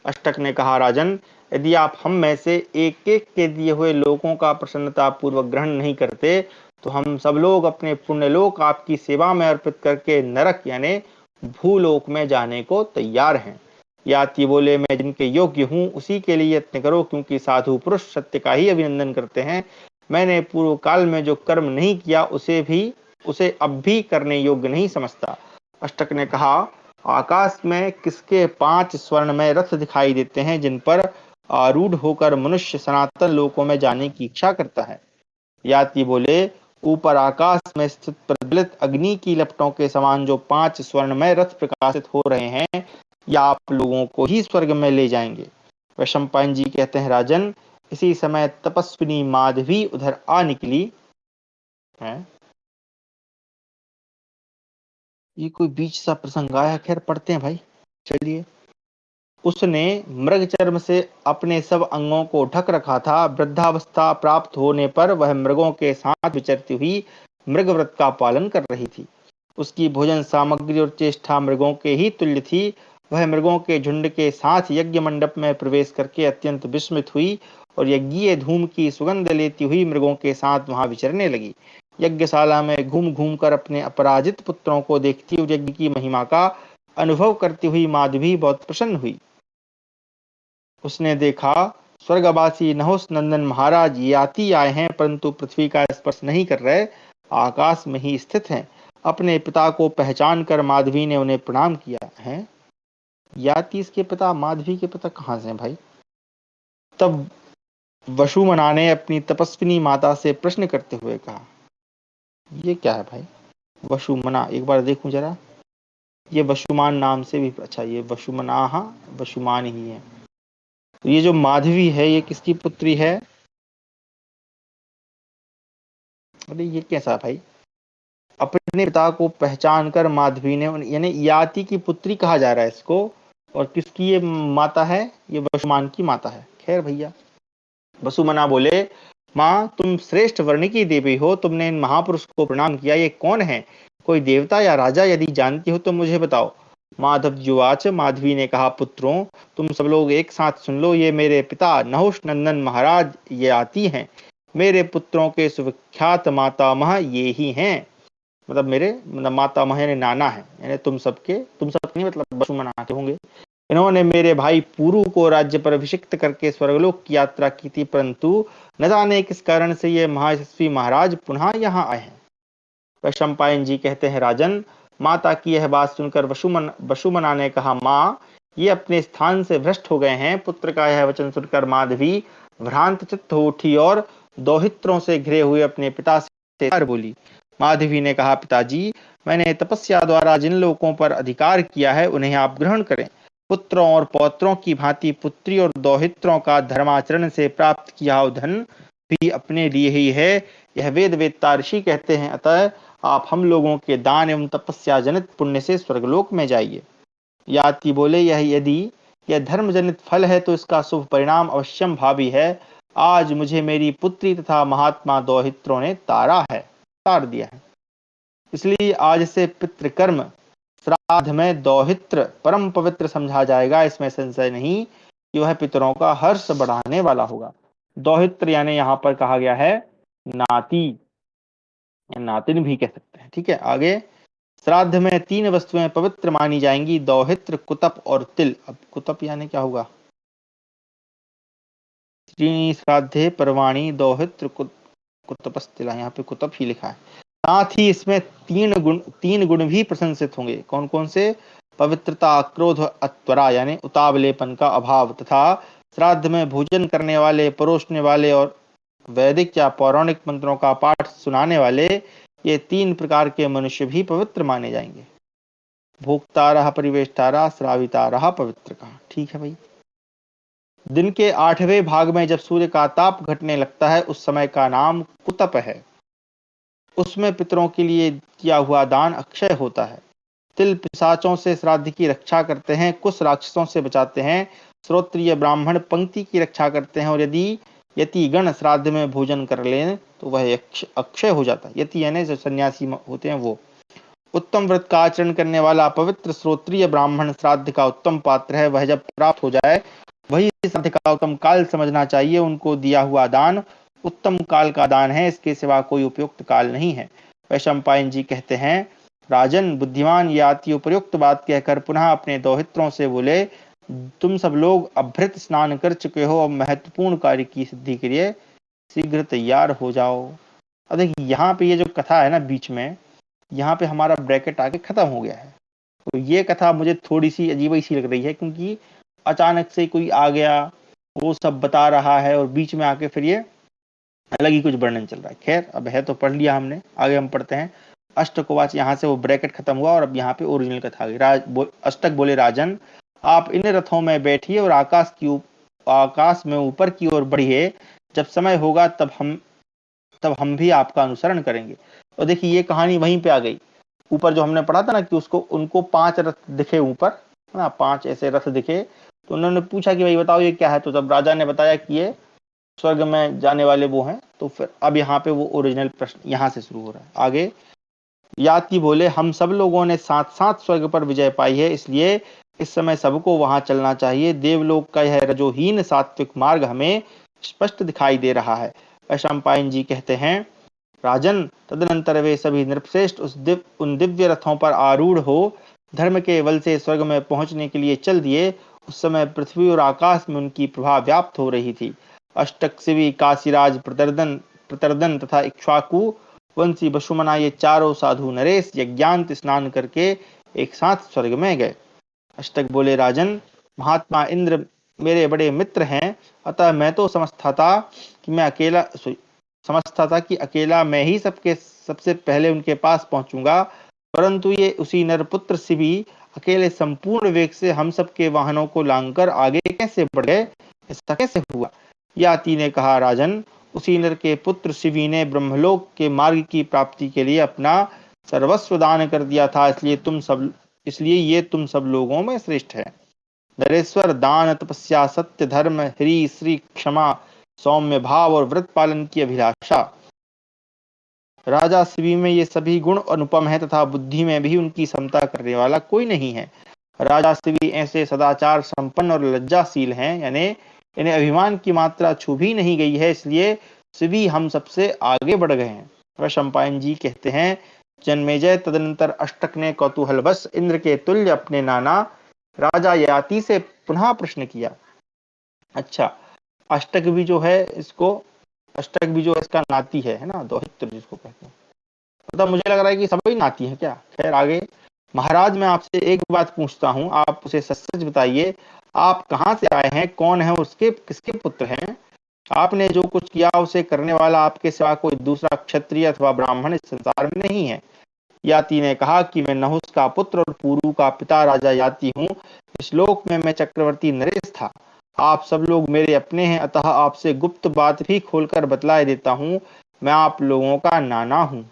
अष्टक ने कहा, राजन, यदि आप हम में से एक एक के दिए हुए लोगों का प्रसन्नता पूर्वक ग्रहण नहीं करते तो हम सब लोग अपने पुण्य लोक आपकी सेवा में अर्पित करके नरक यानी भूलोक में जाने को तैयार हैं। याति बोले, मैं जिनके योग्य हूँ उसी के लिए यत्न करो, क्योंकि साधु पुरुष सत्य का ही अभिनंदन करते हैं। मैंने पूर्व काल में जो कर्म नहीं किया उसे अब भी करने योग्य नहीं समझता। अष्टक ने कहा, आकाश में किसके 5 स्वर्णमय रथ दिखाई देते हैं, जिन पर आरूढ़ होकर मनुष्य सनातन लोकों में जाने की इच्छा करता है। याति बोले, ऊपर आकाश में स्थित प्रज्वलित अग्नि की लपटों के समान जो 5 स्वर्णमय रथ प्रकाशित हो रहे हैं, या आप लोगों को ही स्वर्ग में ले जाएंगे। वैशंपायन जी कहते हैं, राजन, इसी समय तपस्विनी माधवी उधर आ निकली है। ये कोई बीच सा प्रसंग आया, खैर पढ़ते हैं भाई, चलिए। उसने मृग चर्म से अपने सब अंगों को ढक रखा था। वृद्धावस्था प्राप्त होने पर वह मृगों के साथ विचरती हुई मृग व्रत का पालन कर रही थी। उसकी भोजन सामग्री और चेष्टा मृगों के ही तुल्य थी। वह मृगों के झुंड के साथ यज्ञ मंडप में प्रवेश करके अत्यंत विस्मित हुई और यज्ञीय धूम की सुगंध लेती हुई मृगों के साथ वहां विचरने लगी। यज्ञशाला में घूम घूम कर अपने अपराजित पुत्रों को देखती हुई यज्ञ की महिमा का अनुभव करती हुई माधवी बहुत प्रसन्न हुई। उसने देखा, स्वर्गवासी नहुस नंदन महाराज याति आए हैं, परंतु पृथ्वी का स्पर्श नहीं कर रहे, आकाश में ही स्थित हैं। अपने पिता को पहचान कर माधवी ने उन्हें प्रणाम किया है। याति इसके पिता, माधवी के पिता कहाँ से हैं भाई? तब वसुमना ने अपनी तपस्विनी माता से प्रश्न करते हुए कहा, ये क्या है भाई? वसुमना, एक बार देखूं जरा। ये वसुमान नाम से भी, अच्छा, ये वसुमना, वसुमान ही है। तो ये जो माधवी है ये किसकी पुत्री है? अरे ये कैसा भाई? अपनी अपने पिता को पहचान कर माधवी ने, यानी याति की पुत्री कहा जा रहा है इसको, और किसकी ये माता है? ये वसुमान की माता है। खैर भैया, वसुमना बोले, माँ तुम श्रेष्ठ वर्ण की देवी हो, तुमने इन महापुरुष को प्रणाम किया, ये कौन है? कोई देवता या राजा? यदि जानती हो तो मुझे बताओ। माधव जुवाच, माधवी ने कहा, पुत्रों तुम सब लोग एक साथ सुन लो, ये मेरे पिता नहुष नंदन महाराज ये आती हैं। मेरे पुत्रों के सुविख्यात मातामह ये ही हैं। मतलब मेरे मातामह यानी नाना है, यानी तुम सबके, तुम सब नहीं मतलब वसुमना के होंगे। इन्होंने मेरे भाई पुरु को राज्य पर अभिषिक्त करके स्वर्गलोक की यात्रा की थी, परंतु न जाने किस कारण से ये महायशस्वी महाराज पुनः यहाँ आए हैं। वैशंपायन जी कहते हैं, राजन, माता की यह बात सुनकर वसुमना ने कहा, माँ ये अपने स्थान से भ्रष्ट हो गए हैं। पुत्र का यह वचन सुनकर माधवी भ्रांत चित्त हो उठी और दोहित्रों से घिरे हुए अपने पिता से बोली। माधवी ने कहा, पिताजी मैंने तपस्या द्वारा जिन लोगों पर अधिकार किया है उन्हें आप ग्रहण करें। पुत्रों और पौत्रों की भांति पुत्री और दोहित्रों का धर्माचरण से प्राप्त किया हुआ धन भी अपने लिए ही है, यह वेद वेदता ऋषि कहते हैं। अतः आप हम लोगों के दान एवं तपस्या जनित पुण्य से स्वर्गलोक में जाइए। याति बोले, यह यदि यह धर्म जनित फल है तो इसका शुभ परिणाम अवश्यम भावी है। आज मुझे मेरी पुत्री तथा महात्मा दोहित्रों ने तार दिया है, इसलिए आज से पितृकर्म श्राद्ध में दोहित्र परम पवित्र समझा जाएगा। इसमें संशय नहीं कि वह पितरों का हर्ष बढ़ाने वाला होगा। दोहित्र यानी यहाँ पर कहा गया है नाती, नातिन भी कह सकते हैं। ठीक है, आगे श्राद्ध में 3 वस्तुएं पवित्र मानी जाएंगी, दोहित्र, कुतप और तिल। अब कुतप यानी क्या होगा? श्राद्धे पर्वाणी दोहित्र कुतपस्तिला, यहाँ पे कुतप ही लिखा है। साथ ही इसमें 3 गुण भी प्रशंसित होंगे। कौन कौन से? पवित्रता, क्रोध, अत्वरा यानी उतावलेपन का अभाव, तथा श्राद्ध में भोजन करने वाले, परोसने वाले और वैदिक या पौराणिक मंत्रों का पाठ सुनाने वाले, ये 3 प्रकार के मनुष्य भी पवित्र माने जाएंगे। भोक्तारः परिवेष्टारः श्रावितारः पवित्र का। ठीक है भाई। दिन के 8वें भाग में जब सूर्य का ताप घटने लगता है उस समय का नाम कुतप है। उसमें पितरों के लिए किया हुआ दान अक्षय होता है। तिल पिशाचों से श्राद्ध की रक्षा करते हैं, कुछ राक्षसों से बचाते हैं, श्रोत्रिय ब्राह्मण पंक्ति की रक्षा करते हैं, और यदि यति गण श्राद्ध में भोजन कर लें तो वह अक्षय हो जाता है। यति यानी जो सन्यासी होते हैं वो। उत्तम व्रत का आचरण करने वाला पवित्र श्रोत्रिय ब्राह्मण श्राद्ध का उत्तम पात्र है। वह जब प्राप्त हो जाए वही श्राद्ध का उत्तम काल समझना चाहिए। उनको दिया हुआ दान उत्तम काल का दान है, इसके सिवा कोई उपयुक्त काल नहीं है। वैशंपायन जी कहते हैं, राजन, बुद्धिमान याति उपयुक्त बात कहकर पुनः अपने दोहित्रों से बोले, तुम सब लोग अभृत स्नान कर चुके हो, अब महत्वपूर्ण कार्य की सिद्धि के लिए शीघ्र तैयार हो जाओ। अब देखिए यहाँ पे ये जो कथा है ना, बीच में यहाँ पे हमारा ब्रैकेट आके खत्म हो गया है। तो ये कथा मुझे थोड़ी सी अजीब सी लग रही है, क्योंकि अचानक से कोई आ गया, वो सब बता रहा है, और बीच में आके फिर ये अलग ही कुछ वर्णन चल रहा है। खैर, अब है तो पढ़ लिया हमने, आगे हम पढ़ते हैं। अष्टकोवाच, यहाँ से वो ब्रैकेट खत्म हुआ और अब यहाँ पे ओरिजिनल कथा आ गई। अष्टक बोले, राजन आप इन रथों में बैठिए और आकाश में ऊपर की ओर बढ़िए। जब समय होगा तब हम भी आपका अनुसरण करेंगे। और देखिए ये कहानी वहीं पे आ गई। ऊपर जो हमने पढ़ा था ना कि उनको 5 रथ दिखे ऊपर, ना 5 ऐसे रथ दिखे, तो उन्होंने पूछा कि भाई बताओ ये क्या है। तो जब राजा ने बताया कि ये स्वर्ग में जाने वाले वो हैं, तो फिर अब यहाँ पे वो ओरिजिनल प्रश्न यहाँ से शुरू हो रहा है। आगे याति बोले, हम सब लोगों ने साथ साथ स्वर्ग पर विजय पाई है, इसलिए इस समय सबको वहां चलना चाहिए। देवलोक का यह रजोहीन सात्विक मार्ग हमें स्पष्ट दिखाई दे रहा है। वैशंपायन जी कहते हैं, राजन, तदनंतर वे सभी नृपश्रेष्ठ उन दिव्य रथों पर आरूढ़ हो धर्म के बल से स्वर्ग में पहुंचने के लिए चल दिए। उस समय पृथ्वी और आकाश में उनकी प्रभा व्याप्त हो रही थी। अष्टकशिवी, काशीराज, प्रतर्दन तथा इक्ष्वाकु वंशी वसुमना, ये चारों साधु नरेश यज्ञांत स्नान करके एक साथ स्वर्ग में गए। अष्टक बोले, राजन, महात्मा इंद्र मेरे बड़े मित्र हैं, अतः मैं तो समझता था कि अकेला मैं ही सबसे पहले उनके पास पहुंचूंगा, परंतु ये उसी नरपुत्र शिवी अकेले संपूर्ण वेग से हम सबके वाहनों को लांघकर आगे कैसे बढ़ गए, ऐसा कैसे हुआ? याति ने कहा, राजन, उसी नर के पुत्र शिवी ने ब्रह्मलोक के मार्ग की प्राप्ति के लिए अपना सर्वस्व दान कर दिया था, इसलिए ये तुम सब लोगों में श्रेष्ठ है। नरेश्वर दान, तपस्या, सत्य, धर्म, ह्री, श्री, क्षमा, सौम्य भाव और व्रत पालन की अभिलाषा। राजा शिवी में ये सभी गुण अनुपम है तथा बुद्धि में भी उनकी समता करने वाला कोई नहीं है। राजा शिवी ऐसे सदाचार संपन्न और लज्जाशील हैं, यानी इन्हें अभिमान की मात्रा छू भी नहीं गई है, इसलिए शिवी हम सबसे आगे बढ़ गए हैं। वैशंपायन जी कहते हैं, जन्मेजय तदनंतर अष्टक ने कौतूहलवश इंद्र के तुल्य अपने नाना राजा याति से पुनः प्रश्न किया। अच्छा, अष्टक भी जो है इसका नाती है ना, दोहित्र जिसको कहते हैं। मतलब मुझे लग रहा है कि सभी नाती हैं क्या। खैर आगे, महाराज मैं आपसे एक बात पूछता हूँ, आप उसे सच सच बताइए। आप कहाँ से आए हैं, कौन है, उसके किसके पुत्र हैं? आपने जो कुछ किया उसे करने वाला आपके सिवा कोई दूसरा क्षत्रिय अथवा ब्राह्मण इस संसार में नहीं है। याति ने कहा कि मैं नहुस का पुत्र और पुरु का पिता राजा याति हूँ। इस लोक में मैं चक्रवर्ती नरेश था। आप सब लोग मेरे अपने हैं, अतः आपसे गुप्त बात भी खोलकर बतलाए देता हूँ। मैं आप लोगों का नाना हूँ।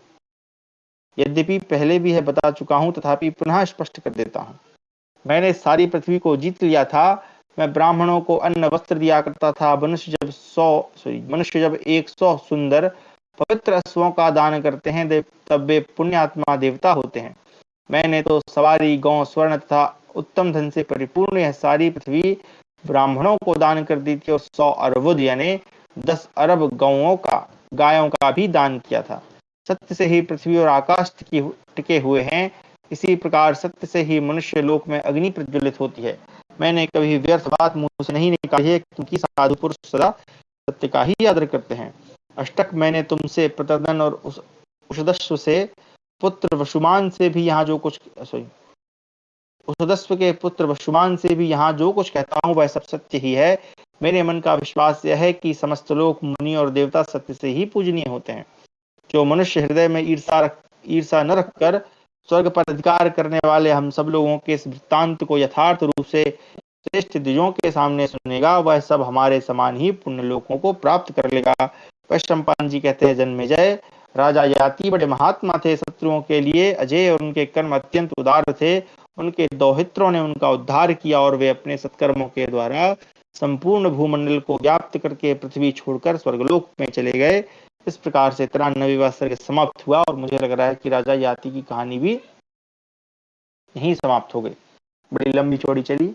यद्यपि पहले भी है बता चुका हूँ, तथापि पुनः स्पष्ट कर देता हूँ। मैंने सारी पृथ्वी को जीत लिया था। मैं ब्राह्मणों को अन्न वस्त्र दिया करता था। मनुष्य जब 100 सुंदर पवित्र अश्वों का दान करते हैं तब वे पुण्यात्मा देवता होते हैं। मैंने तो सवारी, गौ, स्वर्ण तथा उत्तम धन से परिपूर्ण यह सारी पृथ्वी ब्राह्मणों को दान कर दी थी और 100 अर्बुद यानी 10 अरब गायों का भी दान किया था। सत्य से ही पृथ्वी और आकाश टिके हुए हैं। इसी प्रकार सत्य से ही मनुष्य लोक में अग्नि प्रज्वलित होती है। मैंने कभी व्यर्थ बात मुंह से नहीं निकाली है, क्योंकि साधु पुरुष सदा सत्य का ही आदर करते हैं। अष्टक, मैंने तुमसे प्रतर्दन और उषदस्व से पुत्र वसुमान से भी यहाँ जो कुछ उषदस्व के पुत्र वसुमान से भी यहाँ जो कुछ कहता हूँ वह सब सत्य ही है। मेरे मन का विश्वास यह है कि समस्त लोग, मुनि और देवता सत्य से ही पूजनीय होते हैं। जो मनुष्य हृदय में ईर्षा न रखकर स्वर्ग पर अधिकार करने वाले हम सब लोगों के इस वृत्तांत को यथार्थ रूप से श्रेष्ठ द्विजों के सामने सुनेगा, वह सब हमारे समान ही पुण्य लोकों को प्राप्त कर लेगा। वैशंपायन जी कहते हैं, जन्मेजय, राजा याति बड़े महात्मा थे, शत्रुओं के लिए अजय और उनके कर्म अत्यंत उदार थे। उनके दोहित्रों ने उनका उद्धार किया और वे अपने सत्कर्मों के द्वारा संपूर्ण भूमंडल को व्याप्त करके पृथ्वी छोड़कर स्वर्गलोक में चले गए। इस प्रकार से 93वां सर्ग समाप्त हुआ और मुझे लग रहा है कि राजा याति की कहानी भी यहीं समाप्त हो गई। बड़ी लंबी चौड़ी चली।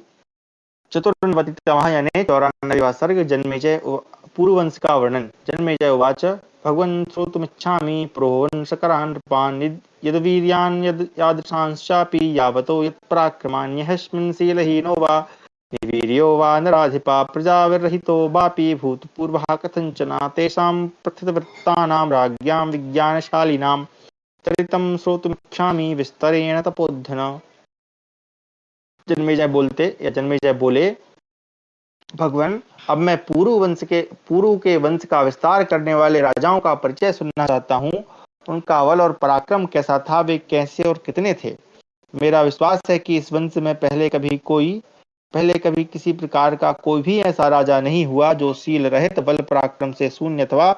चतुर्वतितमः यानी 94वां सर्ग, जन्मेजय पूर्ववंश का वर्णन। जन्मेजय उवाच, भगवन् श्रोतुमिच्छामि प्रोहन् सकरान् नृपान् यद्वीर्यान् यादृशांश्चापि यावतो यत्पराक्रमान्यस्मिन् शीलहीनो वा निर्वीर्यो वा नराधिपा प्रजाविरहितो वापि भूतपूर्वः कथञ्चन तेषां प्रथितवृत्तानां राज्ञां विज्ञानशालिनां चरितं श्रोतुमिच्छामि विस्तरेण तपोधन। जन्मेजय बोले, भगवान, अब मैं पूर्व के वंश का विस्तार करने वाले राजाओं का परिचय सुनना चाहता हूँ। उनका बल और पराक्रम कैसा था, वे कैसे और कितने थे। मेरा विश्वास है कि इस वंश में पहले कभी किसी प्रकार का कोई भी ऐसा राजा नहीं हुआ जो शील रहित, बल पराक्रम से शून्य अथवा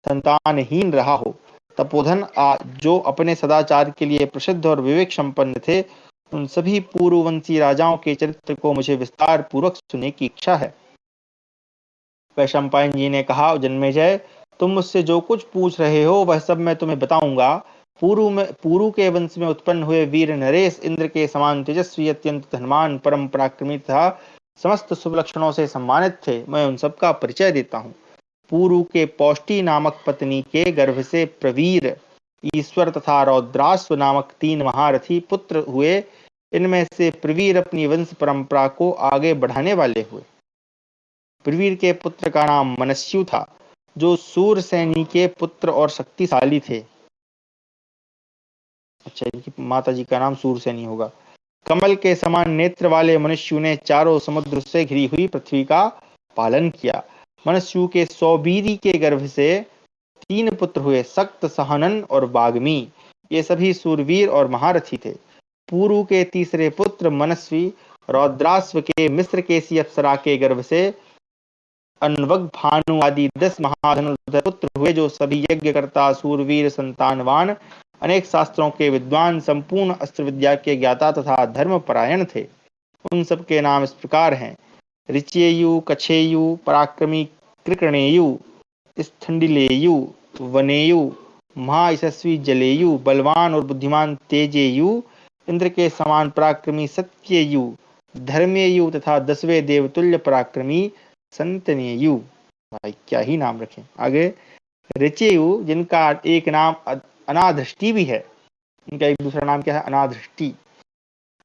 संतानहीन रहा हो। तपोधन, जो अपने सदाचार के लिए प्रसिद्ध और विवेक संपन्न थे, उन सभी पूर्ववंशी राजाओं के चरित्र को मुझे विस्तार पूर्वक सुनने की इच्छा है। वैशंपायन जी ने कहा, जन्मेजय, तुम मुझसे जो कुछ पूछ रहे हो वह सब मैं तुम्हें बताऊंगा। पूर्व के वंश में उत्पन्न हुए वीर नरेश इंद्र के समान तेजस्वी, अत्यंत धनवान, परम पराक्रमी तथा समस्त शुभ लक्षणों से सम्मानित थे। मैं उन सबका परिचय देता हूँ। पूर्व के पौष्टी नामक पत्नी के गर्भ से प्रवीर, ईश्वर तथा रौद्राश्व नामक 3 महारथी पुत्र हुए। इनमें से प्रवीर अपनी वंश परंपरा को आगे बढ़ाने वाले हुए। प्रवीर के पुत्र का नाम मनस्यु था, जो सूरसेनी के पुत्र और शक्तिशाली थे। अच्छा, इनकी माता जी का नाम सूरसेनी होगा। कमल के समान नेत्र वाले मनुष्य ने चारों समुद्र से घिरी हुई पृथ्वी का पालन किया। मनुष्य के सौबीरी के गर्भ से 3 पुत्र हुए, सक्त, सहनन और बाग्मी। ये सभी सूरवीर और महारथी थे। पूर्व के तीसरे पुत्र मनस्वी रौद्राश्व के मिस्र केसी अप्सरा के गर्भ से अनवग, भानु आदि 10 महाधनुर्धर पुत्र हुए, जो सभी यज्ञकर्ता, सूरवीर, संतानवान, अनेक शास्त्रों के विद्वान, संपूर्ण अस्त्र विद्या के ज्ञाता तथा धर्मपरायण थे। उन सब के नाम इस प्रकार हैं: ऋचेयु, कछेयु, पराक्रमी कृकणेयु, स्थंडिलेयु, वनेयु, महायशस्वी जलेयु, बलवान और बुद्धिमान तेजेयु, इंद्र के समान पराक्रमी सत्ययु, धर्मेयु तथा 10वें देवतुल्य पराक्रमी संतनेयु। भाई क्या ही नाम रखे। आगे ऋचेयु, जिनका एक नाम अनाधृष्टि भी है, इनका एक दूसरा नाम क्या है? अनाधृष्टि।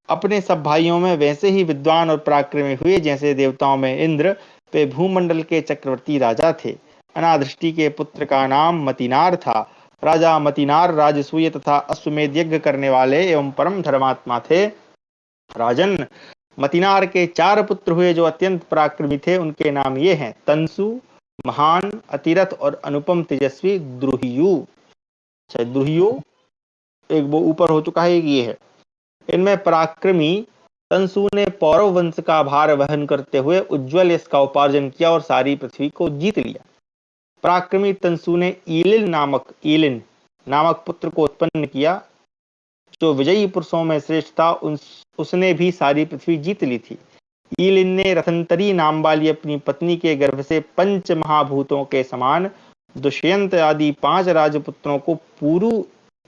अपने सब भाइयों में वैसे ही विद्वान और पराक्रमी हुए जैसे देवताओं में इंद्र। वे भूमंडल के चक्रवर्ती राजा थे। अनादृष्टि के पुत्र का नाम मतिनार था। राजा मतिनार राजसूय तथा अश्वमेध यज्ञ करने वाले एवं परम धर्मात्मा थे। राजन, मतिनार के 4 पुत्र हुए जो अत्यंत पराक्रमी थे। उनके नाम ये हैं: तंसु, महान, अतिरथ और अनुपम तेजस्वी द्रुहियु। अच्छा, द्रुहियु एक वो ऊपर हो चुका है, एक ये है। इनमें पराक्रमी तंसु ने पौरव वंश का भार वहन करते हुए उज्ज्वल यश का उपार्जन किया और सारी पृथ्वी को जीत लिया। पराक्रमी तंसु ने ईलिन नामक पुत्र को उत्पन्न किया, जो विजयी पुरुषों में श्रेष्ठ था। उसने भी सारी पृथ्वी जीत ली थी। ईलिन ने रथंतरी नाम वाली अपनी पत्नी के गर्भ से 5 महाभूतों के समान दुष्यंत आदि 5 राजपुत्रों को पूरु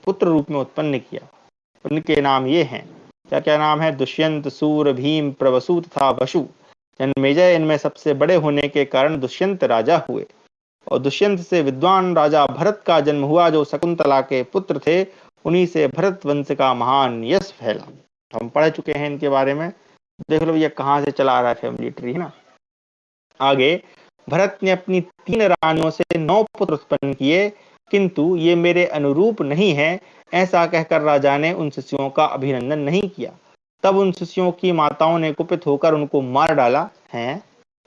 पुत्र रूप में उत्पन्न किया। उनके नाम ये हैं, क्या क्या नाम है? दुष्यंत, सूर, भीम, प्रवसु तथा वसु। जन्मेजय इनमें सबसे बड़े होने के कारण दुष्यंत राजा हुए। और दुष्यंत से विद्वान राजा भरत का जन्म हुआ, जो शकुंतला के पुत्र थे। उन्हीं से भरत वंश का महान यश फैला। तो हम पढ़ चुके हैं इनके बारे में। देख लो ये कहाँ से चला आ रहा है फैमिली ट्री, है ना। आगे भरत ने अपनी 3 रानियों से 9 पुत्र उत्पन्न किए, किंतु ये मेरे अनुरूप नहीं है, ऐसा कहकर राजा ने उन शिष्यों का अभिनंदन नहीं किया। तब उन शिष्यों की माताओं ने कुपित होकर उनको मार डाला है।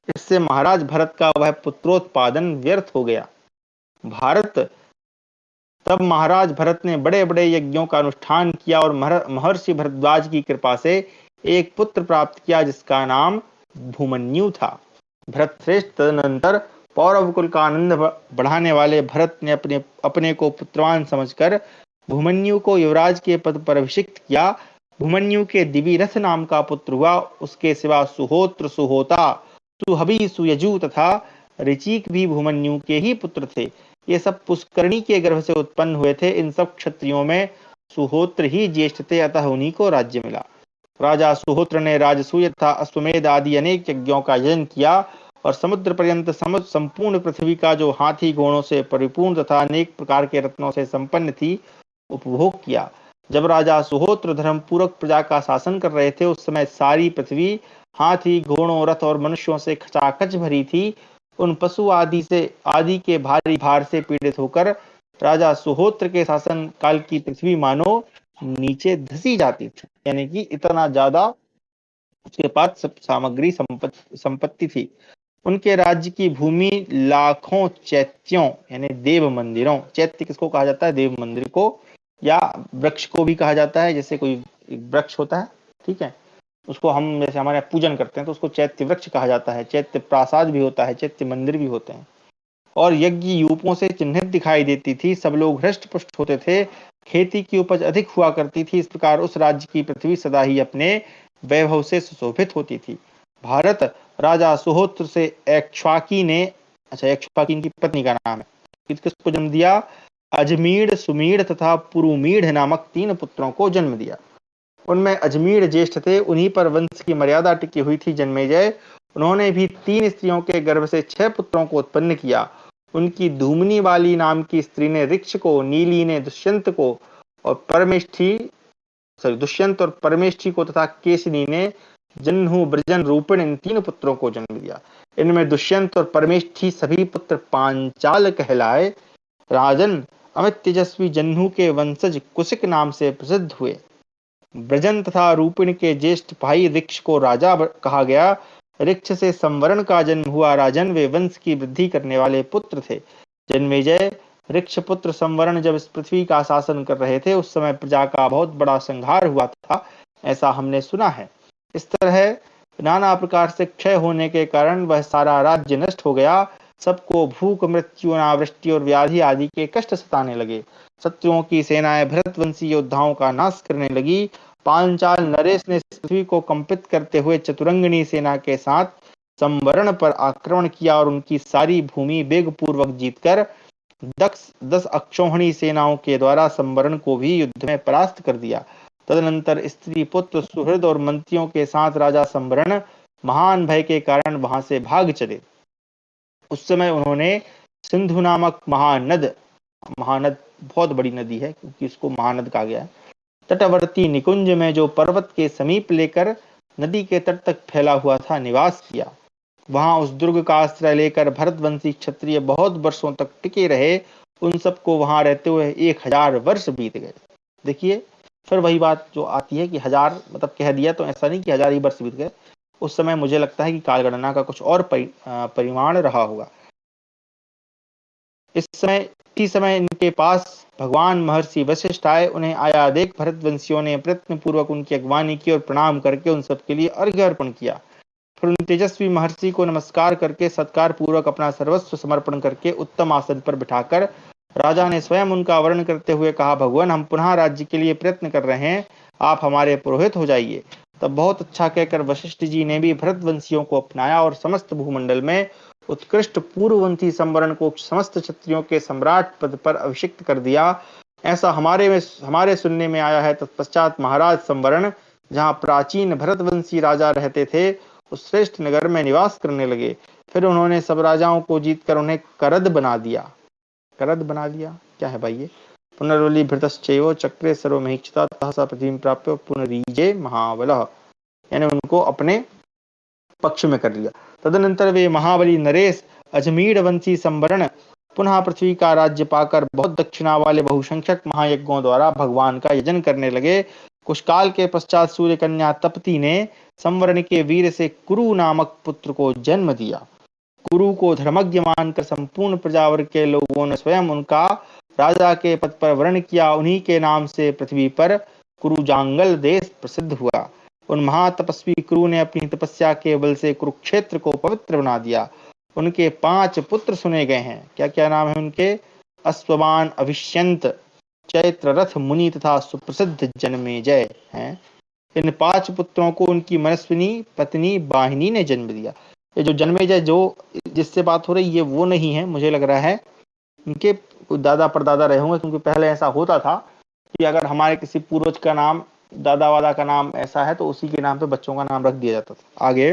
इससे महाराज भरत का वह पुत्रोत्पादन व्यर्थ हो गया। तब महाराज भरत ने बड़े बड़े यज्ञों का अनुष्ठान किया और महर्षि भरद्वाज की कृपा से एक पुत्र प्राप्त किया, जिसका नाम भूमन्यु था। भरत श्रेष्ठ तदनंतर पौरव कुल का आनंद बढ़ाने वाले भरत ने अपने को पुत्रवान समझकर भूमन्यु को युवराज के पद पर अभिषिक्त किया। भूमन्यु के दिव्य रथ नाम का पुत्र हुआ। उसके सिवा सुहोत्र, सुहोता, सुहबी, सुयजु तथा ऋचिक भी भूमन्यु के ही पुत्र थे। ये सब पुष्करणी के गर्भ से उत्पन्न हुए थे। इन सब क्षत्रियों में सुहोत्र ही ज्येष्ठ थे, अतः उन्हीं को राज्य मिला। राजा सुहोत्र ने राजसूय तथा अश्वमेध आदि अनेक यज्ञों का यजन किया और समुद्र पर्यंत संपूर्ण पृथ्वी का, जो हाथी घोड़ों से परिपूर्ण तथा अनेक प्रकार के रत्नों से संपन्न थी, उपभोग किया। जब राजा सुहोत्र धर्म पूर्वक प्रजा का शासन कर रहे थे, उस समय सारी पृथ्वी हाथी, घोड़ों, रथ और मनुष्यों से खचाखच भरी थी। उन पशु आदि के भारी भार से पीड़ित होकर राजा सुहोत्र के शासन काल की पृथ्वी मानो नीचे धसी जाती थी। यानी कि इतना ज्यादा उसके पास सब सामग्री संपत्ति थी। उनके राज्य की भूमि लाखों चैत्यों यानी देव मंदिरों, चैत्य किसको कहा जाता है? देव मंदिर को, या वृक्ष को भी कहा जाता है। जैसे कोई वृक्ष होता है, ठीक है, उसको हम जैसे हमारे यहाँ पूजन करते हैं तो उसको चैत्य वृक्ष कहा जाता है। चैत्य प्रासाद भी होता है, चैत्य मंदिर भी होते हैं। और यज्ञ यूपों से चिन्हित दिखाई देती थी। सब लोग हृष्ट पुष्ट होते थे। खेती की उपज अधिक हुआ करती थी। इस प्रकार उस राज्य की पृथ्वी सदा ही अपने वैभव से सुशोभित होती थी। भारत राजा सुहोत्र से एक्ष्वाकी ने, अच्छा एक्ष्वाकी इनकी पत्नी का नाम है, किसको जन्म दिया? अजमीढ़, सुमीढ़ तथा पुरुमीढ़ नामक 3 पुत्रों को जन्म दिया। उनमें अजमीढ़ ज्येष्ठ थे। उन्हीं पर वंश की मर्यादा टिकी हुई थी। जन्मेजय, उन्होंने भी 3 स्त्रियों के गर्भ से 6 पुत्रों को उत्पन्न किया। उनकी धूमनी वाली नाम की स्त्री ने ऋक्ष को, नीली ने दुष्यंत को और दुष्यंत और परमेष्ठी को तथा केशनी ने जन्हु, ब्रजन, रूपिण इन 3 पुत्रों को जन्म दिया। इनमें दुष्यंत और परमेष्ठी सभी पुत्र पांचाल कहलाए। राजन, अमित तेजस्वी जन्हु के वंशज कुशिक नाम से प्रसिद्ध हुए। ब्रजन तथा रूपिण के ज्येष्ठ भाई ऋक्ष को राजा कहा गया। ऋक्ष से संवरण का जन्म हुआ। राजन, वे वंश की वृद्धि करने वाले पुत्र थे। जन्मेजय, ऋक्ष पुत्र संवरण जब इस पृथ्वी का शासन कर रहे थे, उस समय प्रजा का बहुत बड़ा संहार हुआ था, ऐसा हमने सुना है। इस तरह नाना प्रकार से क्षय होने के कारण वह सारा राज्य नष्ट हो गया। सबको भूख, मृत्यु, अनावृष्टि और व्याधि आदि के कष्ट सताने लगे। शत्रुओं की सेनाएं भरतवंशी योद्धाओं का नाश करने लगी। पांचाल नरेश ने पृथ्वी को कंपित करते हुए चतुरंगिणी सेना के साथ संवरण पर आक्रमण किया और उनकी सारी भूमि वेगपूर्वक जीतकर 10 सेनाओं के द्वारा संवरण को भी युद्ध में परास्त कर दिया। तदनंतर स्त्री पुत्र सुहृद और मंत्रियों के साथ राजा संवरण महान भय के कारण वहां से भाग चले। उस समय उन्होंने सिंधु नामक महानद, महानद बहुत बड़ी नदी है क्योंकि इसको महानद कहा गया है, तटवर्ती निकुंज में जो पर्वत के समीप लेकर नदी के तट तक फैला हुआ था निवास किया। वहां उस दुर्ग का आश्रय लेकर भरतवंशी क्षत्रिय बहुत वर्षों तक टिके रहे। उन सबको वहां रहते हुए 1000 वर्ष बीत गए। देखिए फिर वही बात जो आती है कि 1000 मतलब कह दिया तो ऐसा नहीं कि 1000 ही वर्ष बीत गए। उस समय मुझे लगता है कि कालगणना का कुछ और परिमाण रहा होगा। इसी समय इनके पास भगवान महर्षि वशिष्ठ आए। उन्हें आया देख भरतवंशियों ने प्रयत्न पूर्वक उनकी अगवानी की और प्रणाम करके उन सबके लिए अर्घ्य अर्पण किया। फिर उन तेजस्वी महर्षि को नमस्कार करके सत्कार पूर्वक अपना सर्वस्व समर्पण करके उत्तम आसन पर बिठाकर राजा ने स्वयं उनका वर्ण करते हुए कहा, भगवान हम पुनः राज्य के लिए प्रयत्न कर रहे हैं, आप हमारे पुरोहित हो जाइए। तब बहुत अच्छा कहकर वशिष्ठ जी ने भी भरतवंशियों को अपनाया और समस्त भूमंडल में उत्कृष्ट पूर्ववंशी संवरण को समस्त क्षत्रियों के सम्राट पद पर अभिषिक्त कर दिया। ऐसा हमारे सुनने में आया है। तत्पश्चात महाराज संवरण जहाँ प्राचीन भरतवंशी राजा रहते थे उस श्रेष्ठ नगर में निवास करने लगे। फिर उन्होंने सब राजाओं को जीतकर उन्हें करद बना दिया। करद बना दिया क्या है भाई ये? पुनर्वली भृतश्चैव चक्रे सर्वमहीक्षिता तहसा पृथ्वीं प्राप्य पुनरीजे महाबलः, यानी उनको अपने पक्ष में कर लिया। तदनंतर वे महाबली नरेश अजमीर वंशी संवरण पुनः पृथ्वी का राज्य पाकर बहुत दक्षिणा वाले बहुसंख्यक महायज्ञों द्वारा भगवान का यजन करने लगे। कुछ काल के पश्चात सूर्य कन्या तपती ने संवरण के वीर से कुरु नामक पुत्र को जन्म दिया। कुरु को धर्मज्ञ मानकर संपूर्ण प्रजावर्ग के लोगों ने स्वयं उनका राजा के पद पर वर्ण किया। उन्हीं के नाम से पृथ्वी पर कुरुजांगल देश प्रसिद्ध हुआ। उन महातपस्वी कुरु ने अपनी तपस्या के बल से कुरुक्षेत्र को पवित्र बना दिया। उनके 5 पुत्र सुने गए हैं। क्या क्या नाम है उनके? अश्ववान, अभिष्यंत, चैत्ररथ मुनि तथा सुप्रसिद्ध जन्मेजय हैं। इन 5 पुत्रों को उनकी मनस्विनी पत्नी वाहिनी ने जन्म दिया। ये जो जन्मेजय जो जिससे बात हो रही है वो नहीं है, मुझे लग रहा है इनके दादा परदादा रहे होंगे, क्योंकि पहले ऐसा होता था कि अगर हमारे किसी पूर्वज का नाम, दादा वादा का नाम ऐसा है तो उसी के नाम पे बच्चों का नाम रख दिया जाता था। आगे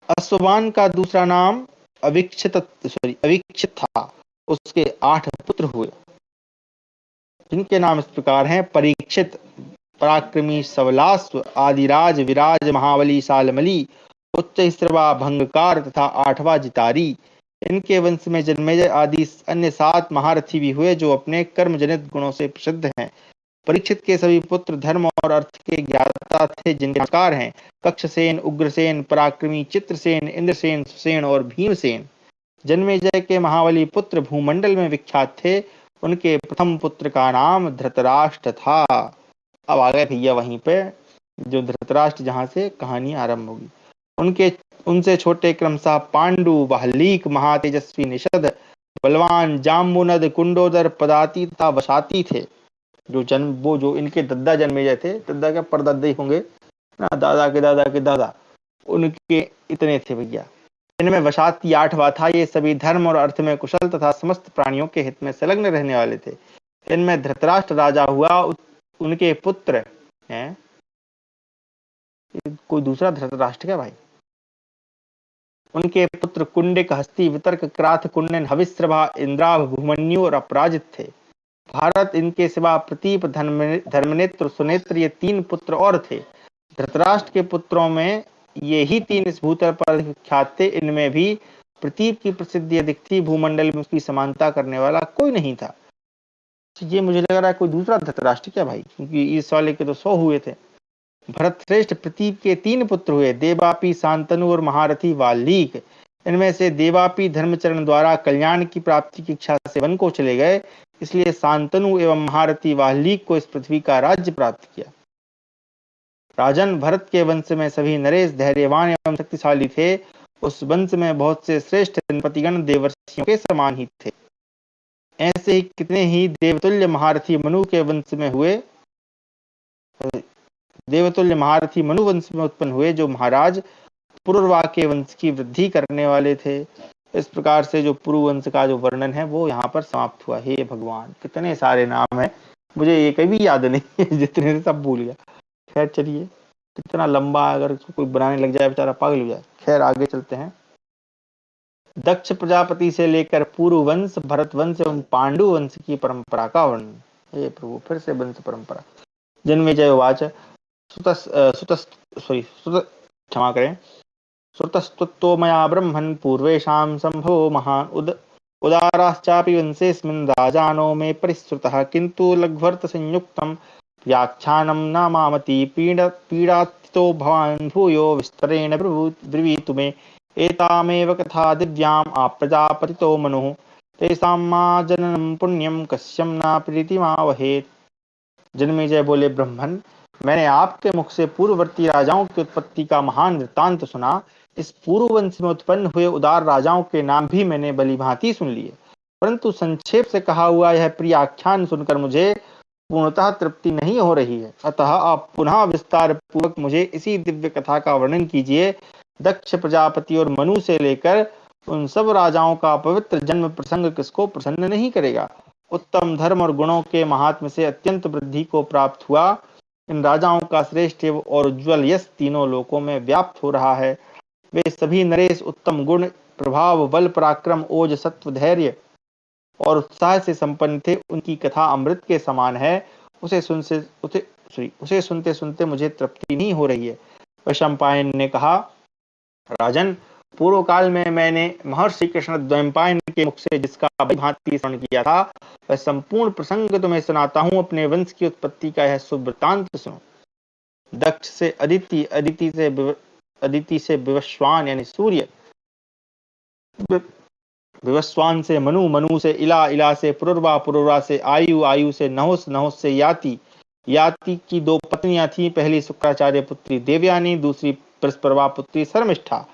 अश्ववान का दूसरा नाम अविक्षित था। उसके 8 पुत्र हुए जिनके नाम इस प्रकार हैं: परीक्षित, पराक्रमी, सवलास्व, आदिराज, विराज, महाबली, सालमली, उच्च स्त्रवा, भंगकार तथा 8वां जितारी। इनके वंश में जन्मेजय आदि अन्य 7 महारथी भी हुए जो अपने कर्म जनित गुणों से प्रसिद्ध हैं। परीक्षित के सभी पुत्र धर्म और अर्थ के ज्ञाता थे, जिनके नमस्कार हैं कक्षसेन, उग्रसेन, पराक्रमी, चित्रसेन, इंद्रसेन, सुसेन और भीमसेन। जन्मेजय के महाबली पुत्र भूमंडल में विख्यात थे। उनके प्रथम पुत्र का नाम धृतराष्ट्र था। अब आ गए भैया वहीं पे जो धृतराष्ट्र जहां से कहानी आरंभ होगी। उनसे छोटे क्रमशः पांडु, बाहलीक, महातेजस्वी निषद, बलवान, जाम्बुनद, कुंडोदर, पदाती तथा वसाती थे। जो इनके दद्दा जन्मेजय थे, दद्दा क्या परदादा ही होंगे ना, दादा के दादा के दादा, उनके इतने थे भैया। इनमें वसाती 8वां था। ये सभी धर्म और अर्थ में कुशल तथा समस्त प्राणियों के हित में संलग्न रहने वाले थे। इनमें धृतराष्ट्र राजा हुआ। उनके पुत्र हैं, कोई दूसरा धृतराष्ट्र क्या भाई? उनके पुत्र कुंडिक, हस्ती, वितर्क, क्राथ, कुंडन, हविश्रभा, इंद्राभ, भूमन्यु और अपराजित थे। भारत इनके सिवा प्रतीप, धर्मनेत्र, सुनेत्र ये 3 पुत्र और थे। धृतराष्ट्र के पुत्रों में ये ही 3 इस भूतल पर विख्यात थे। इनमें भी प्रतीप की प्रसिद्धि अधिक थी। भूमंडल में उसकी समानता करने वाला कोई नहीं था। ये मुझे लग रहा है कोई दूसरा धृतराष्ट्र क्या भाई, क्योंकि इस वाले के तो 100 हुए थे। भरत श्रेष्ठ प्रतीप के 3 पुत्र हुए, देवापी, शांतनु और महारथी वाल्मीक। इनमें से देवापी धर्मचरण द्वारा कल्याण की प्राप्ति की इच्छा से वन को चले गए, इसलिए शांतनु एवं महारथी वाल्मीक को इस पृथ्वी का राज्य प्राप्त किया। राजन, भरत के वंश में सभी नरेश धैर्यवान एवं शक्तिशाली थे। उस वंश में बहुत से श्रेष्ठ नृपतिगण देवर्षियों के समान ही थे। ऐसे ही कितने ही देवतुल्य महारथी मनु के वंश में हुए, देवतुल्य महारथी मनु वंश में उत्पन्न हुए, जो महाराज पुरुरवा के वंश की वृद्धि करने वाले थे। इस प्रकार से जो पुरु वंश का जो वर्णन है वो यहाँ पर समाप्त हुआ। हे भगवान, कितने सारे नाम है, मुझे एक भी याद नहीं है, जितने सब भूल गया। खैर चलिए, कितना लंबा, अगर इसको कोई बनाने लग जाए बेचारा पागल हो जाए। खैर आगे चलते हैं। दक्ष प्रजापति से लेकर पूर्व वंश, भरत वंश एवं पांडु वंश की परंपरा का वर्णन। हे प्रभु, फिर से वंश परंपरा। जन्मेजय उवाच क्षमा करें, श्रुतस्तुत्तो मया ब्रह्मन् पूर्वेषां संभवो महान् उदाराश्चापि वंशेऽस्मिन् राजानो मे परिश्रुतः, किन्तु लघ्वर्त संयुक्तं व्याख्यानं न मामति पीडातितो भवान् भूयो विस्तरेण ब्रवीतु मे एतामेव कथा दिव्याम् आप्रजापतितो मनुः तेषां मा जननं पुण्यं कस्यं न प्रीतिमावहेत्। जन्मेजय बोले, ब्रह्मन, मैंने आपके मुख से पूर्ववर्ती राजाओं की उत्पत्ति का महान वृत्तांत सुना। इस पूर्व वंश में उत्पन्न हुए उदार राजाओं के नाम भी मैंने भली भांति सुन लिए, परंतु संक्षेप से कहा हुआ यह प्रिय आख्यान सुनकर मुझे पूर्णतः तृप्ति नहीं हो रही है। अतः आप पुनः विस्तार पूर्वक मुझे इसी दिव्य कथा का वर्णन कीजिए। दक्ष प्रजापति और मनु से लेकर उन सब राजाओं का पवित्र जन्म प्रसंग किसको प्रसन्न नहीं करेगा। उत्तम धर्म और गुणों के महात्म्य से अत्यंत वृद्धि को प्राप्त हुआ इन राजाओं का श्रेष्ठ और उज्ज्वल यश तीनों लोकों में व्याप्त हो रहा है। वे सभी नरेश उत्तम गुण, प्रभाव, बल, पराक्रम, ओज, सत्व, धैर्य और उत्साह से संपन्न थे। उनकी कथा अमृत के समान है। उसे सुनते सुनते मुझे तृप्ति नहीं हो रही है। वैशंपायन ने कहा, राजन, पूर्व काल में मैंने महर्षि कृष्ण द्वैपायन के मुख से जिसका भांति श्रवण किया था, वह संपूर्ण प्रसंग तुम्हें सुनाता हूँ। अपने वंश की उत्पत्ति का यह सुवृत्तांत सुनो। दक्ष से अदिति, अदिति से विवस्वान यानी सूर्य, विवस्वान से मनु, मनु से इला, इला से पुरुरवा, पुरुरवा से आयु, आयु से नहुस, नहुस से याति। याति की दो पत्नियां थी, पहली शुक्राचार्य पुत्री देवयानी, दूसरी बृहस्पति पुत्री शर्मिष्ठा।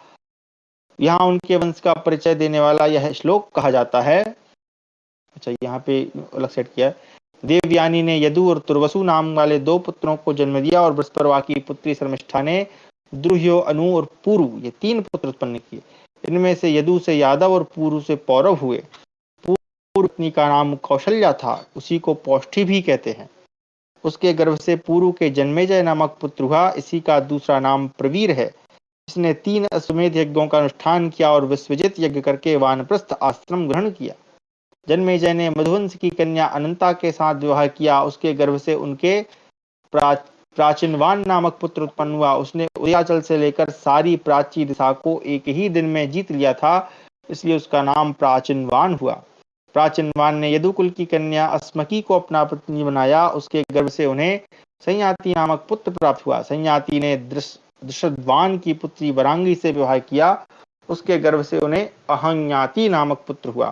यहाँ उनके वंश का परिचय देने वाला यह श्लोक कहा जाता है। अच्छा, यहाँ पे अलग सेट किया। देवयानी ने यदु और तुर्वसु नाम वाले दो पुत्रों को जन्म दिया और बृहस्पति की पुत्री शर्मिष्ठा ने द्रुह्यो, अनु और पुरु ये तीन पुत्र उत्पन्न किए। इनमें से यदु से यादव और पुरु से पौरव हुए। पुरु पत्नी का नाम कौशल्या था, उसी को पौष्ठी भी कहते हैं। उसके गर्भ से पुरु के जन्मेजय नामक पुत्र हुआ। इसी का दूसरा नाम प्रवीर है। इसने 3 अश्वमेध यज्ञों का अनुष्ठान किया और विश्वजित यज्ञ करके वानप्रस्थ आश्रम ग्रहण किया। जन्मेजय ने मधुवंश की कन्या अनंता के साथ विवाह किया। उसके गर्भ से उनके प्राचीनवान नामक पुत्र उत्पन्न हुआ। उसने उदयाचल से लेकर सारी प्राची दिशा को एक ही दिन में जीत लिया था, इसलिए उसका नाम प्राचीनवान हुआ। प्राचीनवान ने यदुकुल की कन्या अस्मकी को अपना पत्नी बनाया। उसके गर्भ से उन्हें संयाति नामक पुत्र प्राप्त हुआ। संयाति ने दृषद्वान की पुत्री वरांगी से विवाह किया। उसके गर्भ से उन्हें अहंयाति नामक पुत्र हुआ।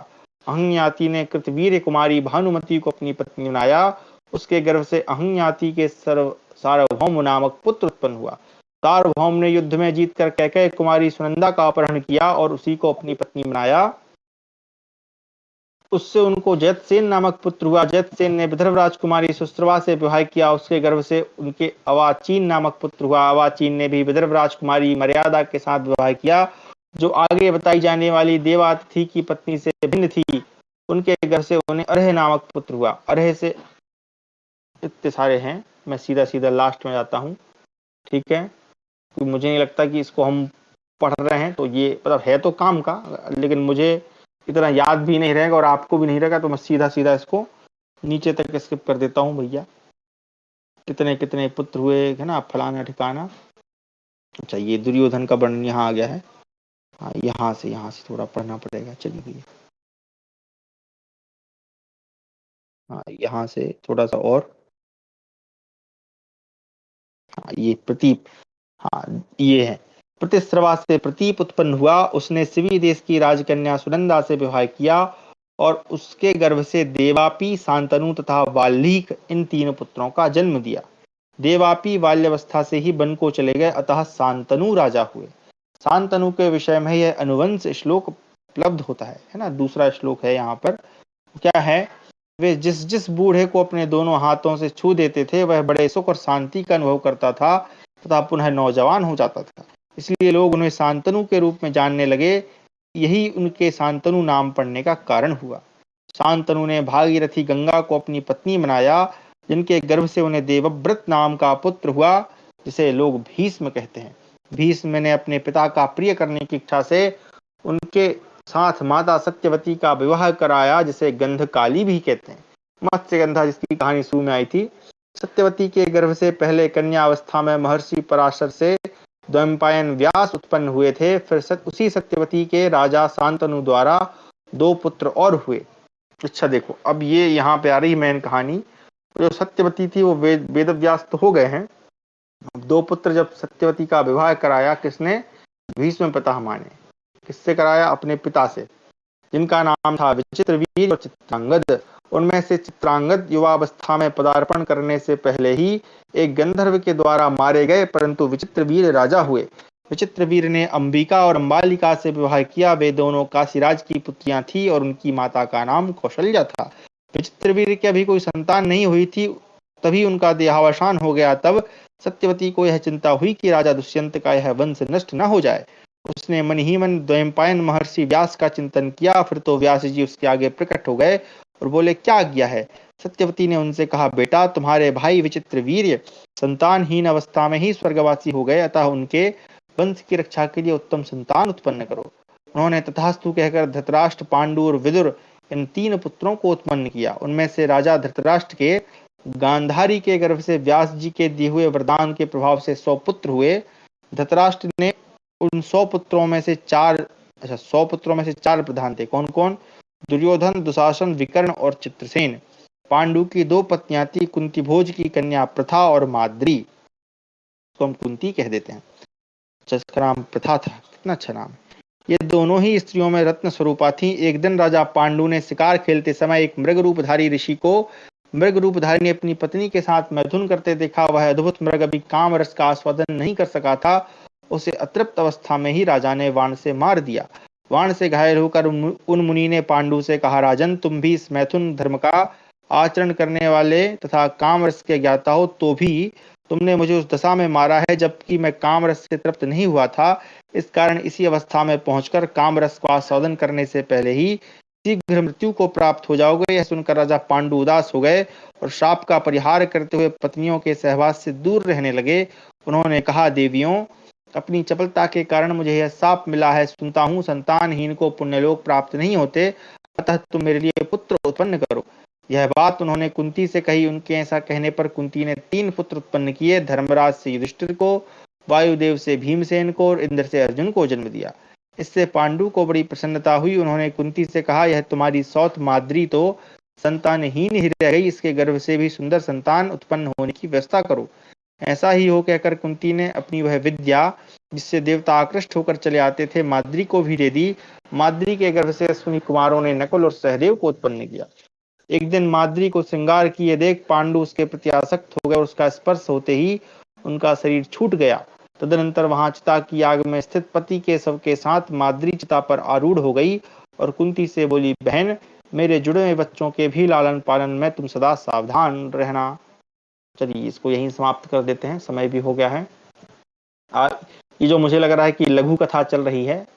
अहंयाति ने कृतवीर्य कुमारी भानुमति को अपनी पत्नी बनाया। उसके गर्भ से अहंयाति के सार्वभौम नामक पुत्र उत्पन्न हुआ। सार्वभौम ने युद्ध में जीतकर कैकेयी कुमारी सुनंदा का अपहरण किया और उसी को अपनी पत्नी बनाया। उससे उनको जयतसेन नामक पुत्र हुआ। जयतसेन ने विदर्भ राजकुमारी सुश्रवा से विवाह किया। उसके गर्भ से उनके अवाचीन नामक पुत्र हुआ। अवाचीन ने भी विदर्भ राजकुमारी मर्यादा के साथ विवाह किया, जो आगे बताई जाने वाली देवातिथि की पत्नी से भिन्न थी। उनके गर्भ से उन्हें अर्ह नामक पुत्र हुआ। अर्ह से इतने सारे हैं, मैं सीधा सीधा लास्ट में जाता हूँ, ठीक है। मुझे नहीं लगता कि इसको हम पढ़ रहे हैं तो ये मतलब है तो काम का, लेकिन मुझे इतना याद भी नहीं रहेगा और आपको भी नहीं रहेगा, तो मैं सीधा सीधा इसको नीचे तक स्किप कर देता हूँ। भैया कितने कितने पुत्र हुए है ना, फलाना ठिकाना। अच्छा, ये दुर्योधन का वर्णन यहाँ आ गया है। हाँ, यहाँ से थोड़ा पढ़ना पड़ेगा। चलिए भैया, हाँ यहाँ से थोड़ा सा और। हाँ, ये प्रतीप, हाँ ये है। प्रतिश्रवा से प्रतीप उत्पन्न हुआ। उसने सिवी देश की राजकन्या सुनंदा से विवाह किया और उसके गर्भ से देवापी, शांतनु तथा वाल्मीक इन 3 पुत्रों का जन्म दिया। देवापी बाल्यावस्था से ही वन को चले गए, अतः शांतनु राजा हुए। शांतनु के विषय में यह अनुवंश श्लोक उपलब्ध होता है ना। दूसरा श्लोक है यहाँ पर, क्या है, वे जिस जिस बूढ़े को अपने दोनों हाथों से छू देते थे वह बड़े सुख और शांति का अनुभव करता था तथा पुनः नौजवान हो जाता था। इसलिए लोग उन्हें शांतनु के रूप में जानने लगे। यही उनके शांतनु नाम पड़ने का कारण हुआ। शांतनु ने भागीरथी गंगा को अपनी पत्नी बनाया, जिनके गर्भ से उन्हें देवव्रत नाम का पुत्र हुआ, जिसे लोग भीष्म कहते हैं। भीष्म ने अपने पिता का प्रिय करने की इच्छा से उनके साथ माता सत्यवती का विवाह कराया, जिसे गंधकाली भी कहते हैं। मत्स्यगंधा जिसकी कहानी शुरू में आई थी। सत्यवती के गर्भ से पहले कन्या अवस्था में महर्षि पराशर से द्वैपायन व्यास उत्पन्न हुए थे। फिर उसी सत्यवती के राजा शांतनु द्वारा 2 पुत्र और हुए। अच्छा देखो, अब ये यहाँ पे आ रही मेन कहानी। जो सत्यवती थी वो वेदव्यास तो हो गए हैं। 2 पुत्र जब सत्यवती का विवाह कराया किसने? भीष्म पितामह ने। किससे कराया? अपने पिता से, जिनका नाम था विचित्रवीर्य और चित्रांगद। उनमें से चित्रांगद युवावस्था में पदार्पण करने से पहले ही एक गंधर्व के द्वारा मारे गए, परंतु विचित्रवीर्य राजा हुए। विचित्रवीर्य ने अंबिका और अंबालिका से विवाह किया। वे दोनों काशीराज की पुत्रियां थी और उनकी माता का नाम कौशल्या था। विचित्रवीर्य की अभी कोई संतान नहीं हुई थी, तभी उनका देहावसान हो गया। तब सत्यवती को यह चिंता हुई कि राजा दुष्यंत का यह वंश नष्ट न हो जाए। उसने मन ही मन द्वैपायन महर्षि व्यास का चिंतन किया। फिर तो व्यास जी उसके आगे प्रकट हो गए और बोले, क्या आज्ञा है? सत्यवती ने उनसे कहा, बेटा, तुम्हारे भाई विचित्रवीर्य संतानहीन अवस्था में ही स्वर्गवासी हो गए, अतः उनके वंश की रक्षा के लिए उत्तम संतान उत्पन्न करो। उन्होंने तथास्तु कहकर धृतराष्ट्र, पांडु और विदुर इन 3 पुत्रों को उत्पन्न किया। उनमें से राजा धृतराष्ट्र के गांधारी के गर्भ से व्यास जी के दिए हुए वरदान के प्रभाव से 100 पुत्र हुए। धृतराष्ट्र ने उन 100 पुत्रों में से 4 प्रधान थे। कौन कौन? दुर्योधन, दुशासन, विकर्ण और चित्रसेन। पांडु की 2 पत्नियां थी, कुंती भोज की कन्या प्रथा और माद्री, तो हम कुंती कह देते हैं। जिसका नाम प्रथा था। कितना अच्छा नाम। ये दोनों ही स्त्रियों में रत्न स्वरूपा थी। एक दिन राजा पांडु ने शिकार खेलते समय एक मृग रूपधारी ऋषि को मृग रूपधारी ने अपनी पत्नी के साथ मैथुन करते देखा। वह अद्भुत मृग अभी काम रस का आस्वादन नहीं कर सका था। उसे अतृप्त अवस्था में ही राजा ने बाण से मार दिया। बाण से घायल होकर उन मुनि ने पांडु से कहा, राजन, तुम भी इस मैथुन धर्म का आचरण करने वाले तथा काम रस के ज्ञाता हो, तो भी तुमने मुझे उस दशा में मारा है जबकि मैं काम रस से तृप्त नहीं हुआ था। इस कारण इसी अवस्था में पहुंचकर काम रस को आस्वादन करने से पहले ही शीघ्र मृत्यु को प्राप्त हो जाओगे। यह सुनकर राजा पांडु उदास हो गए और शाप का परिहार करते हुए पत्नियों के सहवास से दूर रहने लगे। उन्होंने कहा, देवियों, अपनी चपलता के कारण मुझे यह शाप मिला है। सुनता हूँ संतानहीन को पुण्यलोक प्राप्त नहीं होते, अतः तुम मेरे लिए पुत्र उत्पन्न करो। यह बात उन्होंने कुंती से कही। उनके ऐसा कहने पर कुंती ने 3 पुत्र उत्पन्न किए। धर्मराज से युधिष्ठिर को, वायुदेव से भीमसेन को और इंद्र से अर्जुन को जन्म दिया। इससे पांडु को बड़ी प्रसन्नता हुई। उन्होंने कुंती से कहा, यह तुम्हारी सौत माद्री तो संतानहीन ही रह गई, इसके गर्भ से भी सुंदर संतान उत्पन्न होने की व्यवस्था करो। ऐसा ही हो कहकर कुंती ने अपनी वह विद्या, जिससे देवता आकृष्ट होकर चले आते थे, माद्री को भी दे दी। माद्री के गर्भ से अश्विनी कुमारों ने नकुल और सहदेव को उत्पन्न किया। एक दिन माद्री को श्रृंगार किए देख पांडु उसके प्रति आसक्त हो गए और उसका स्पर्श होते ही उनका शरीर छूट गया। तदनंतर वहां चिता की आग में स्थित पति के शव के साथ माद्री चिता पर आरूढ़ हो गई और कुंती से बोली, बहन, मेरे जुड़े हुए बच्चों के भी लालन पालन में तुम सदा सावधान रहना। चलिए इसको यहीं समाप्त कर देते हैं, समय भी हो गया है। ये जो मुझे लग रहा है कि लघु कथा चल रही है,